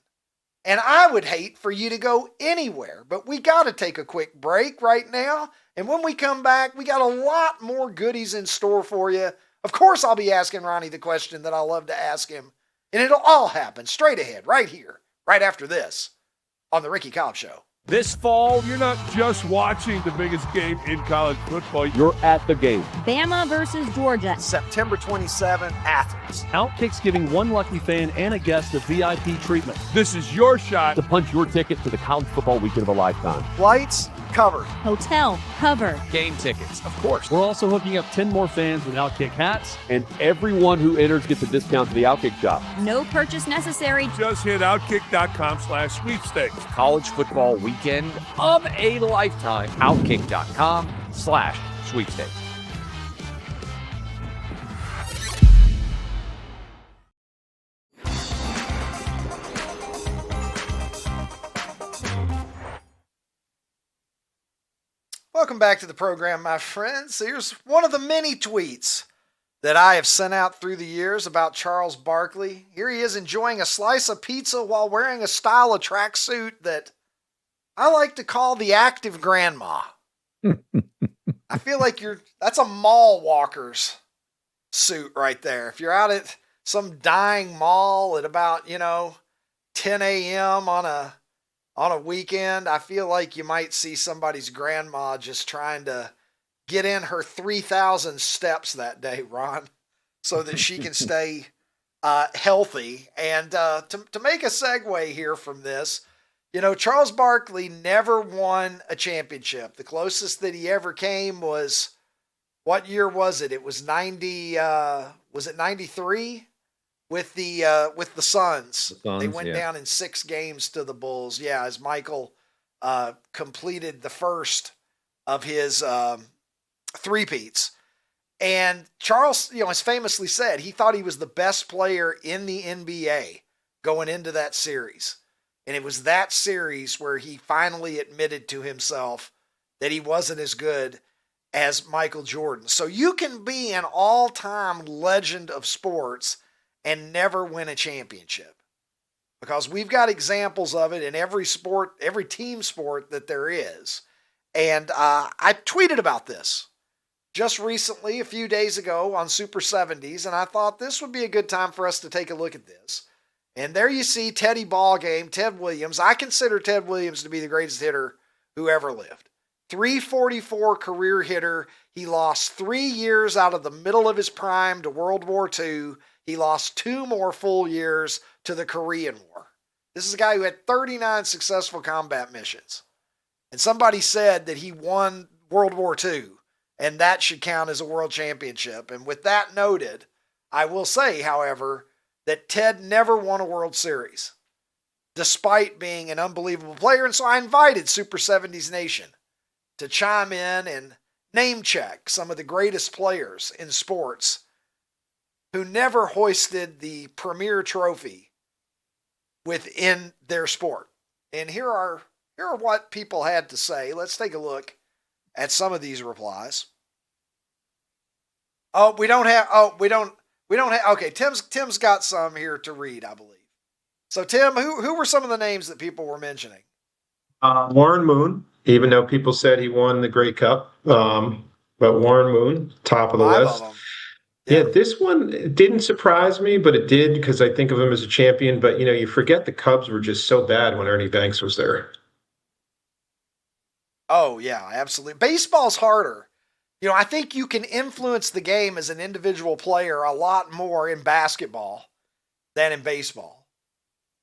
And I would hate for you to go anywhere, but we got to take a quick break right now. And when we come back, we got a lot more goodies in store for you. Of course, I'll be asking Ronnie the question that I love to ask him. And it'll all happen straight ahead, right here, right after this, on The Ricky Cobb Show. This fall, you're not just watching the biggest game in college football, you're at the game. Bama versus Georgia. September 27th, Athens. Outkick's giving one lucky fan and a guest a VIP treatment This is your shot to punch your ticket to the college football weekend of a lifetime. Flights covered. Hotel covered. Game tickets, of course. We're also hooking up 10 more fans with Outkick hats, and everyone who enters gets a discount to the Outkick shop. No purchase necessary. Just hit outkick.com/sweepstakes. College football weekend of a lifetime. Outkick.com/sweepstakes. RedZone.com/sweepstakes. Welcome back to the program, my friends. Here's one of the many tweets that I have sent out through the years about Charles Barkley. Here he is enjoying a slice of pizza while wearing a style of tracksuit that I like to call the active grandma. I feel like that's a mall walker's suit right there. If you're out at some dying mall at about, 10 a.m. on a weekend, I feel like you might see somebody's grandma just trying to get in her 3,000 steps that day, Ron, so that she can stay healthy. And to make a segue here from this, Charles Barkley never won a championship. The closest that he ever came was, what year was it? It was 90. Was it 93 with the Suns? They went down in 6 games to the Bulls. Yeah, as Michael completed the first of his three-peats. And Charles, has famously said he thought he was the best player in the NBA going into that series. And it was that series where he finally admitted to himself that he wasn't as good as Michael Jordan. So you can be an all-time legend of sports and never win a championship, because we've got examples of it in every sport, every team sport that there is. And I tweeted about this just recently, a few days ago on Super 70s, and I thought this would be a good time for us to take a look at this. And there you see Teddy Ballgame, Ted Williams. I consider Ted Williams to be the greatest hitter who ever lived. 344 career hitter. He lost 3 years out of the middle of his prime to World War II. He lost 2 more full years to the Korean War. This is a guy who had 39 successful combat missions. And somebody said that he won World War II, and that should count as a world championship. And with that noted, I will say, however, that Ted never won a World Series, despite being an unbelievable player. And so I invited Super 70s Nation to chime in and name check some of the greatest players in sports who never hoisted the premier trophy within their sport. And here are what people had to say. Let's take a look at some of these replies. Okay, Tim's got some here to read, I believe. So Tim, who were some of the names that people were mentioning? Warren Moon, even though people said he won the Grey Cup, but Warren Moon, top of the list. Yeah, this one didn't surprise me, but it did because I think of him as a champion. But, you forget the Cubs were just so bad when Ernie Banks was there. Oh, yeah, absolutely. Baseball's harder. I think you can influence the game as an individual player a lot more in basketball than in baseball.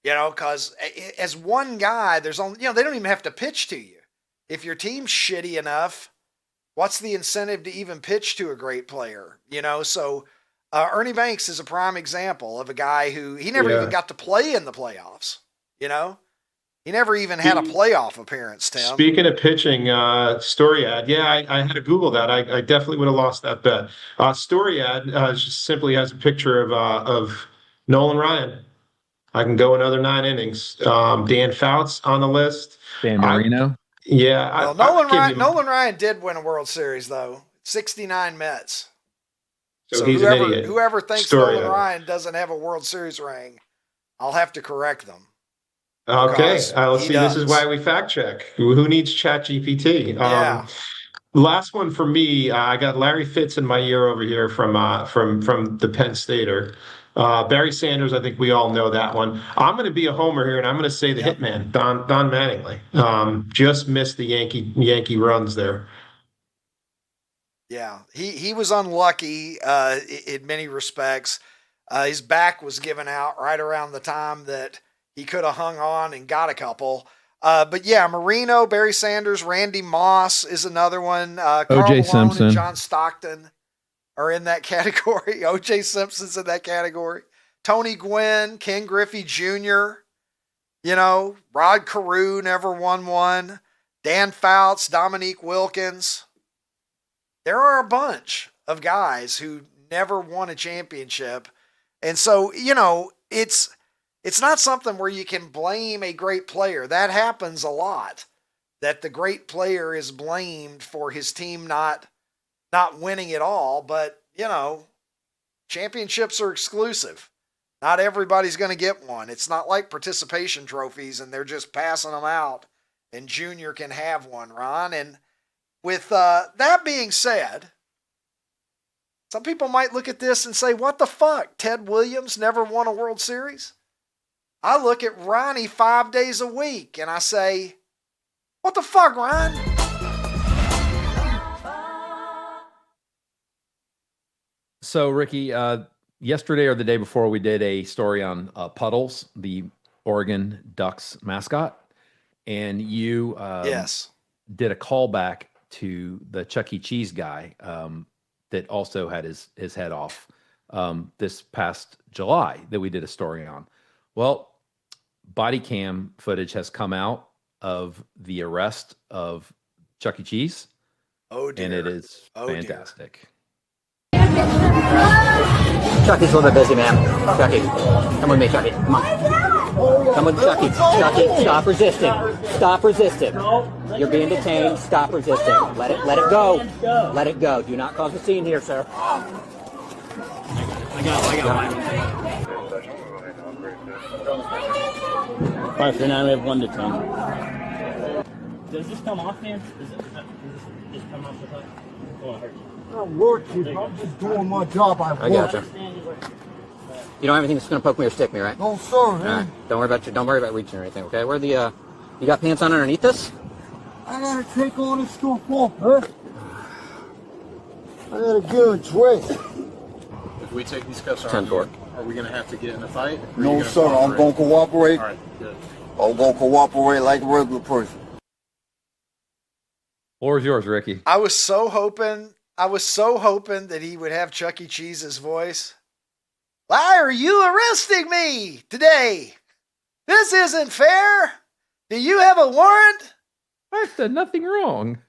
Because as one guy, there's only, they don't even have to pitch to you. If your team's shitty enough, what's the incentive to even pitch to a great player? So Ernie Banks is a prime example of a guy who, he never even got to play in the playoffs, He never even had a playoff appearance, Tim. Speaking of pitching, Storiad, I had to Google that. I definitely would have lost that bet. Storiad just simply has a picture of Nolan Ryan. I can go another 9 innings. Dan Fouts on the list. Dan Marino. Nolan Ryan did win a World Series, though. 69 Mets. So he's an idiot. Whoever thinks Nolan Ryan doesn't have a World Series ring, I'll have to correct them. Okay, let's see. This is why we fact check. Who needs ChatGPT? Last one for me. I got Larry Fitz in my ear over here from the Penn Stater. Barry Sanders. I think we all know that one. I'm going to be a homer here, and I'm going to say the hitman, Don Mattingly. Just missed the Yankee runs there. Yeah, he was unlucky in many respects. His back was given out right around the time that he could have hung on and got a couple. But yeah, Marino, Barry Sanders, Randy Moss is another one. O.J. Simpson and John Stockton are in that category. O.J. Simpson's in that category. Tony Gwynn, Ken Griffey Jr., Rod Carew never won one. Dan Fouts, Dominique Wilkins. there are a bunch of guys who never won a championship. And so, it's not something where you can blame a great player. That happens a lot, that the great player is blamed for his team not winning it all. But, championships are exclusive. Not everybody's going to get one. It's not like participation trophies and they're just passing them out and Junior can have one, Ron. And with that being said, some people might look at this and say, what the fuck? Ted Williams never won a World Series? I look at Ronnie 5 days a week and I say, what the fuck, Ron? So, Ricky, yesterday or the day before, we did a story on Puddles, the Oregon Ducks mascot. And you yes, did a callback to the Chuck E. Cheese guy that also had his head off this past July that we did a story on. Well, body cam footage has come out of the arrest of Chuck E. Cheese. Oh, dear. And it is fantastic. Chucky's a little bit busy, man. Chucky, come with me, Chucky. Come on. Come with Chucky. Chucky, stop resisting. Stop resisting. You're being detained. Stop resisting. Let it go. Let it go. Do not cause a scene here, sir. I got it. All right, so now we have 1 to 10. Does this come off, man? Does this come off the hook? Oh, it hurts. I'm working. I'm just doing my job. I gotcha. You don't have anything that's gonna poke me or stick me, right? No, sir. Man. Right. Don't worry about reaching or anything. Okay. Where the you got pants on underneath this? I gotta take all this stuff off, huh? I gotta get a dress. If we take these cuffs off, are we gonna have to get in a fight? No, sir. I'm gonna cooperate. All right, good. I'm gonna cooperate like a regular person. Floor is yours, Ricky. I was so hoping that he would have Chuck E. Cheese's voice. Why are you arresting me today? This isn't fair. Do you have a warrant? I've done nothing wrong.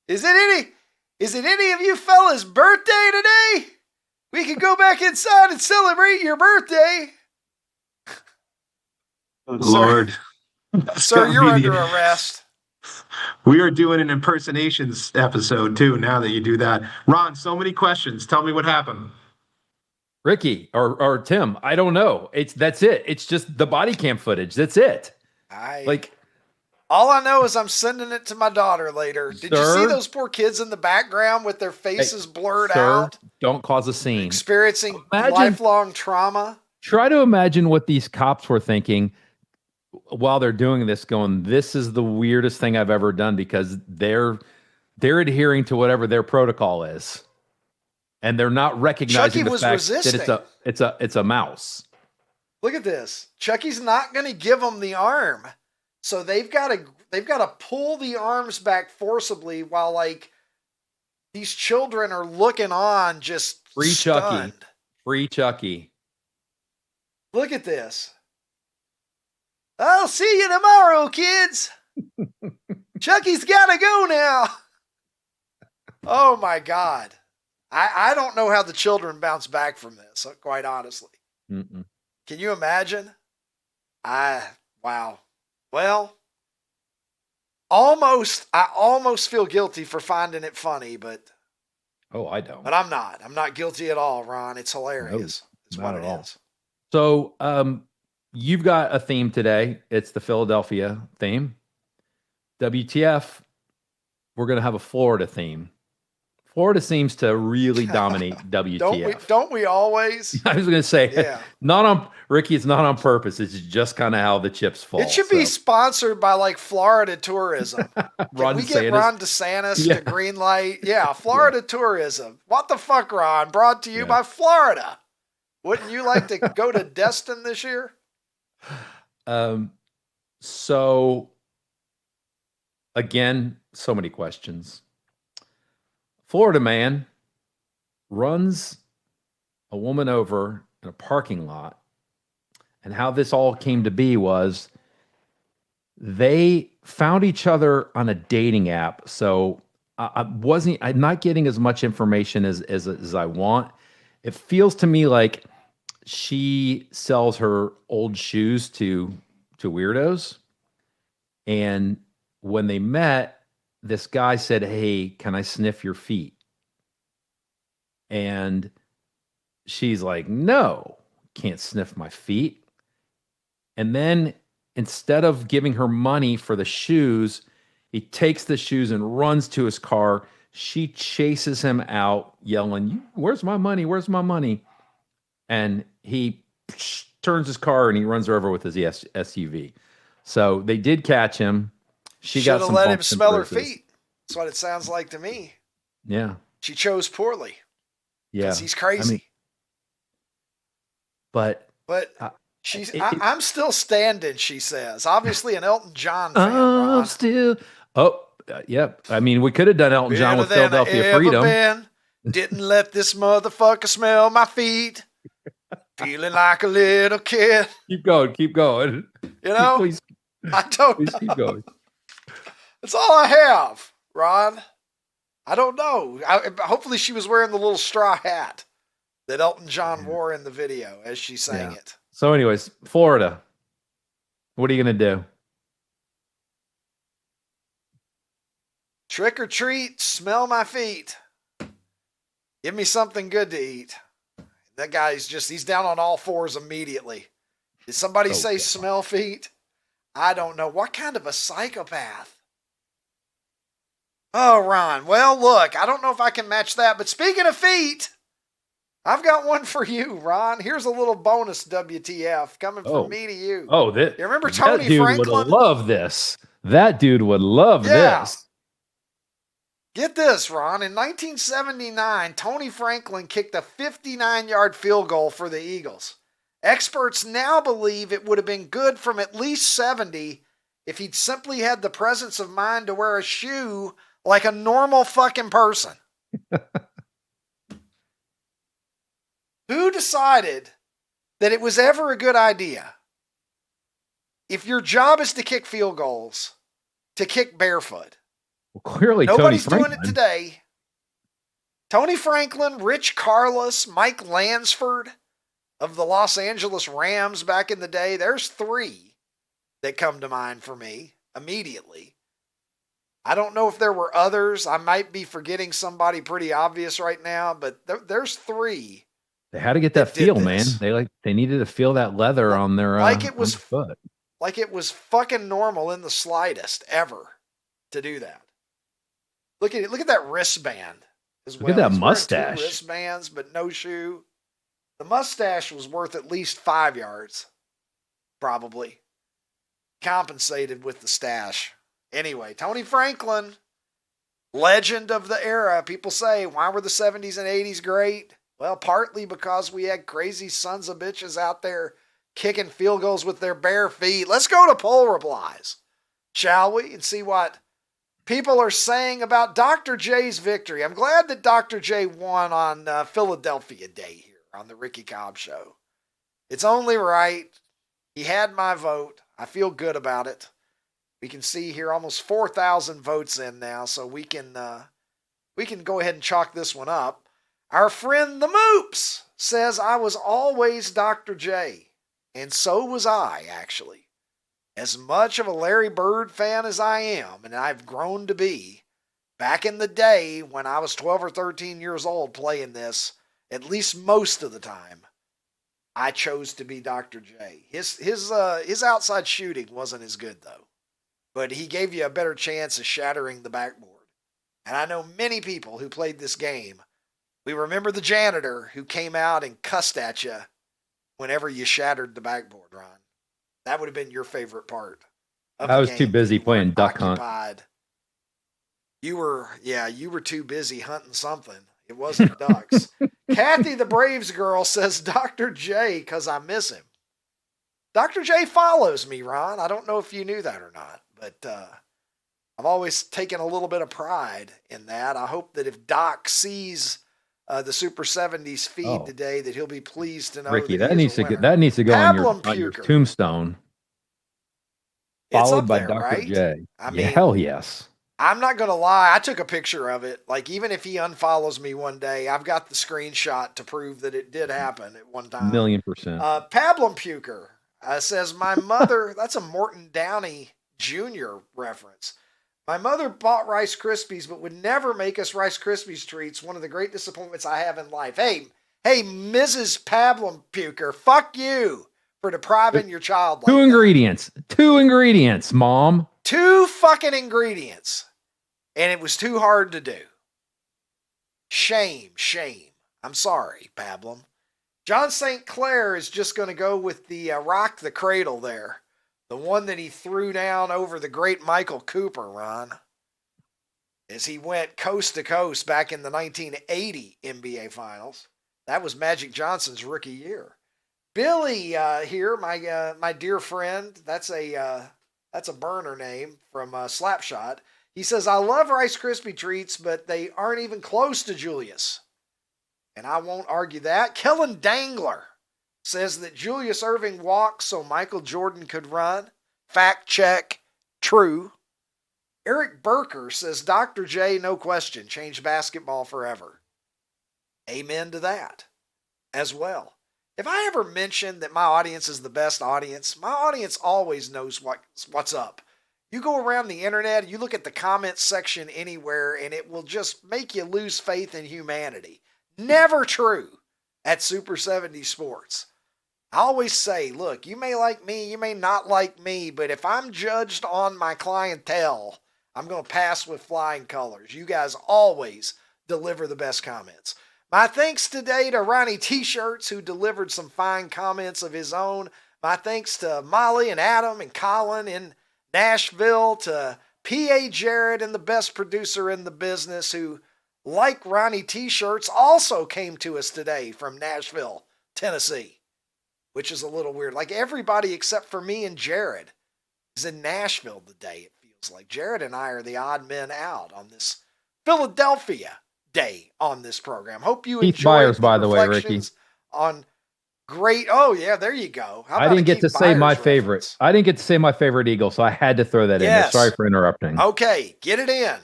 Is it any of you fellas' birthday today? We can go back inside and celebrate your birthday. Lord. Sir, you're under arrest. We are doing an impersonations episode too, now that you do that. Ron, so many questions. Tell me what happened. Ricky or Tim, I don't know. That's it. It's just the body cam footage. That's it. All I know is I'm sending it to my daughter later. Did you see those poor kids in the background with their faces blurred out? Don't cause a scene. Experiencing lifelong trauma. Try to imagine what these cops were thinking while they're doing this, going, this is the weirdest thing I've ever done, because they're adhering to whatever their protocol is. And they're not recognizing the fact that it's a mouse. Look at this. Chucky's not going to give them the arm. So they've got to pull the arms back forcibly while these children are looking on, just Free stunned. Chucky. Free Chucky. Look at this. I'll see you tomorrow, kids. Chucky's got to go now. Oh my God. I don't know how the children bounce back from this, quite honestly. Mm-mm. Can you imagine? Wow. Well, I almost feel guilty for finding it funny, but I don't. But I'm not. I'm not guilty at all, Ron. It's hilarious. It's what it is. So, you've got a theme today. It's the Philadelphia theme. WTF, we're going to have a Florida theme. Florida seems to really dominate WTF. Don't we always? I was going to say, Ricky, it's not on purpose. It's just kind of how the chips fall. It should be sponsored by Florida Tourism. Can we get Ron DeSantis to green light? Yeah, Florida Tourism. What the fuck, Ron? Brought to you by Florida. Wouldn't you like to go to Destin this year? So again, so many questions. Florida man runs a woman over in a parking lot. And how this all came to be was they found each other on a dating app. So I'm not getting as much information as I want. It feels to me like she sells her old shoes to weirdos. And when they met, this guy said, "Hey, can I sniff your feet?" And she's like, "No, can't sniff my feet." And then instead of giving her money for the shoes, he takes the shoes and runs to his car. She chases him out, yelling, "Where's my money? Where's my money?" And he turns his car and he runs her over with his SUV. So they did catch him. She got some let him bumps and smell her bruises. feet. That's what it sounds like to me. Yeah. She chose poorly. Yeah. Because he's crazy. But she's. I'm still standing, she says. Obviously an Elton John fan. Ron. Still. Oh, yep. I mean, we could have done Elton John with Better than I Philadelphia ever Freedom. been. Didn't let this motherfucker smell my feet. Feeling like a little kid. Keep going. Keep going. You know? Please I don't know. keep going. That's all I have, Ron. I don't know. Hopefully she was wearing the little straw hat that Elton John wore in the video as she sang it. So anyways, Florida. What are you going to do? Trick or treat, smell my feet. Give me something good to eat. That guy's he's down on all fours immediately. Did somebody say smell feet? I don't know. What kind of a psychopath? Oh, Ron. Well, look, I don't know if I can match that, but speaking of feet, I've got one for you, Ron. Here's a little bonus WTF coming from me to you. Oh, you remember Tony that dude Franklin? would love this. That dude would love this. Get this, Ron. In 1979, Tony Franklin kicked a 59-yard field goal for the Eagles. Experts now believe it would have been good from at least 70 if he'd simply had the presence of mind to wear a shoe like a normal fucking person. Who decided that it was ever a good idea, if your job is to kick field goals, to kick barefoot? Well, clearly Nobody's Tony doing it today. Tony Franklin, Rich Carlos, Mike Lansford of the Los Angeles Rams back in the day. There's three that come to mind for me immediately. I don't know if there were others. I might be forgetting somebody pretty obvious right now, but there's three. They had to get that feel, man. They needed to feel that leather on their foot. Like it was fucking normal in the slightest ever to do that. Look at that wristband as well. Look at that He's mustache. 2 wristbands, but no shoe. The mustache was worth at least 5 yards, probably. Compensated with the stash. Anyway, Tony Franklin, legend of the era. People say, why were the 70s and 80s great? Well, partly because we had crazy sons of bitches out there kicking field goals with their bare feet. Let's go to poll replies, shall we? And see what people are saying about Dr. J's victory. I'm glad that Dr. J won on Philadelphia Day here on the Ricky Cobb Show. It's only right. He had my vote. I feel good about it. We can see here almost 4,000 votes in now, so we can go ahead and chalk this one up. Our friend the Moops says, I was always Dr. J, and so was I, actually. As much of a Larry Bird fan as I am, and I've grown to be, back in the day when I was 12 or 13 years old playing this, at least most of the time, I chose to be Dr. J. His outside shooting wasn't as good, though, but he gave you a better chance of shattering the backboard. And I know many people who played this game. We remember the janitor who came out and cussed at you whenever you shattered the backboard, Ron. That would have been your favorite part. I was too busy playing duck hunt. You were too busy hunting something. It wasn't ducks. Kathy, the Braves girl, says Dr. J because I miss him. Dr. J follows me, Ron. I don't know if you knew that or not, but I've always taken a little bit of pride in that. I hope that if Doc sees the Super 70s feed today, that he'll be pleased to know. Ricky, that needs to go on your tombstone. Followed by there, Dr. right? J. I mean, hell yes. I'm not going to lie. I took a picture of it. Like, even if he unfollows me one day, I've got the screenshot to prove that it did happen at one time. 1,000,000%. Pablum Puker says, my mother, that's a Morton Downey Jr. reference. My mother bought Rice Krispies, but would never make us Rice Krispies treats. One of the great disappointments I have in life. Hey, Mrs. Pablum Puker, fuck you for depriving your child like Two that. ingredients, Mom. 2 fucking ingredients. And it was too hard to do. Shame. I'm sorry, Pablum. John St. Clair is just going to go with the rock the cradle there. The one that he threw down over the great Michael Cooper, Ron. As he went coast to coast back in the 1980 NBA Finals. That was Magic Johnson's rookie year. Billy here, my dear friend, that's a burner name from Slapshot. He says, I love Rice Krispie treats, but they aren't even close to Julius. And I won't argue that. Kellen Dangler says that Julius Erving walked so Michael Jordan could run. Fact check, true. Eric Burker says, Dr. J, no question, changed basketball forever. Amen to that as well. If I ever mention that my audience is the best audience, my audience always knows what's up. You go around the internet, you look at the comments section anywhere, and it will just make you lose faith in humanity. Never true at Super 70 Sports. I always say, look, you may like me, you may not like me, but if I'm judged on my clientele, I'm going to pass with flying colors. You guys always deliver the best comments. My thanks today to Ronnie T-Shirts, who delivered some fine comments of his own. My thanks to Molly and Adam and Colin in Nashville, to P.A. Jarrett and the best producer in the business, who, like Ronnie T-Shirts, also came to us today from Nashville, Tennessee, which is a little weird. Like, everybody except for me and Jared is in Nashville today, it feels like. Jared and I are the odd men out on this Philadelphia day on this program. Hope you Keith enjoyed Byers, the by the way, Ricky. reflections on great. Oh yeah, there you go. I didn't get to say my favorite. I didn't get to say my favorite Eagle, so I had to throw that in there. Sorry for interrupting. Okay, get it in.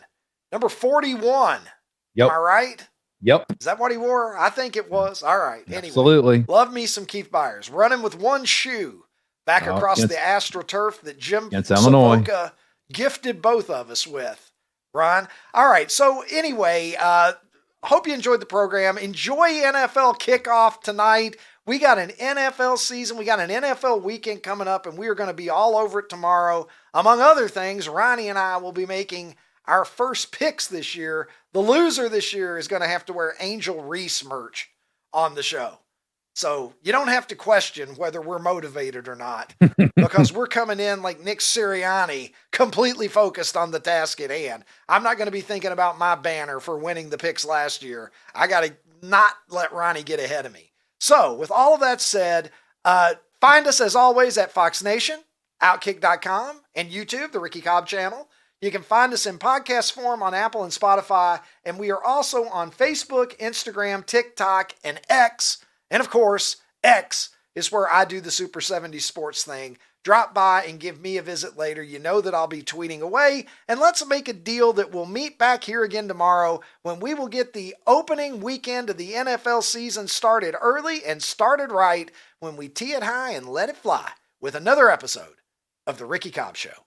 Number 41. Yep. Am I right? Yep. Is that what he wore? I think it was. All right. Anyway, Absolutely. Love me some Keith Byers. Running with one shoe back across the AstroTurf that Jim Savoca gifted both of us with. Ron. All right. So anyway, hope you enjoyed the program. Enjoy NFL kickoff tonight. We got an NFL season. We got an NFL weekend coming up, and we are going to be all over it tomorrow. Among other things, Ronnie and I will be making our first picks this year. The loser this year is going to have to wear Angel Reese merch on the show. So you don't have to question whether we're motivated or not, because we're coming in like Nick Sirianni, completely focused on the task at hand. I'm not going to be thinking about my banner for winning the picks last year. I got to not let Ronnie get ahead of me. So with all of that said, find us as always at Fox Nation, outkick.com, and YouTube, the Ricky Cobb channel. You can find us in podcast form on Apple and Spotify, and we are also on Facebook, Instagram, TikTok, and X. And of course, X is where I do the Super 70 Sports thing. Drop by and give me a visit later. You know that I'll be tweeting away. And let's make a deal that we'll meet back here again tomorrow when we will get the opening weekend of the NFL season started early and started right, when we tee it high and let it fly with another episode of The Ricky Cobb Show.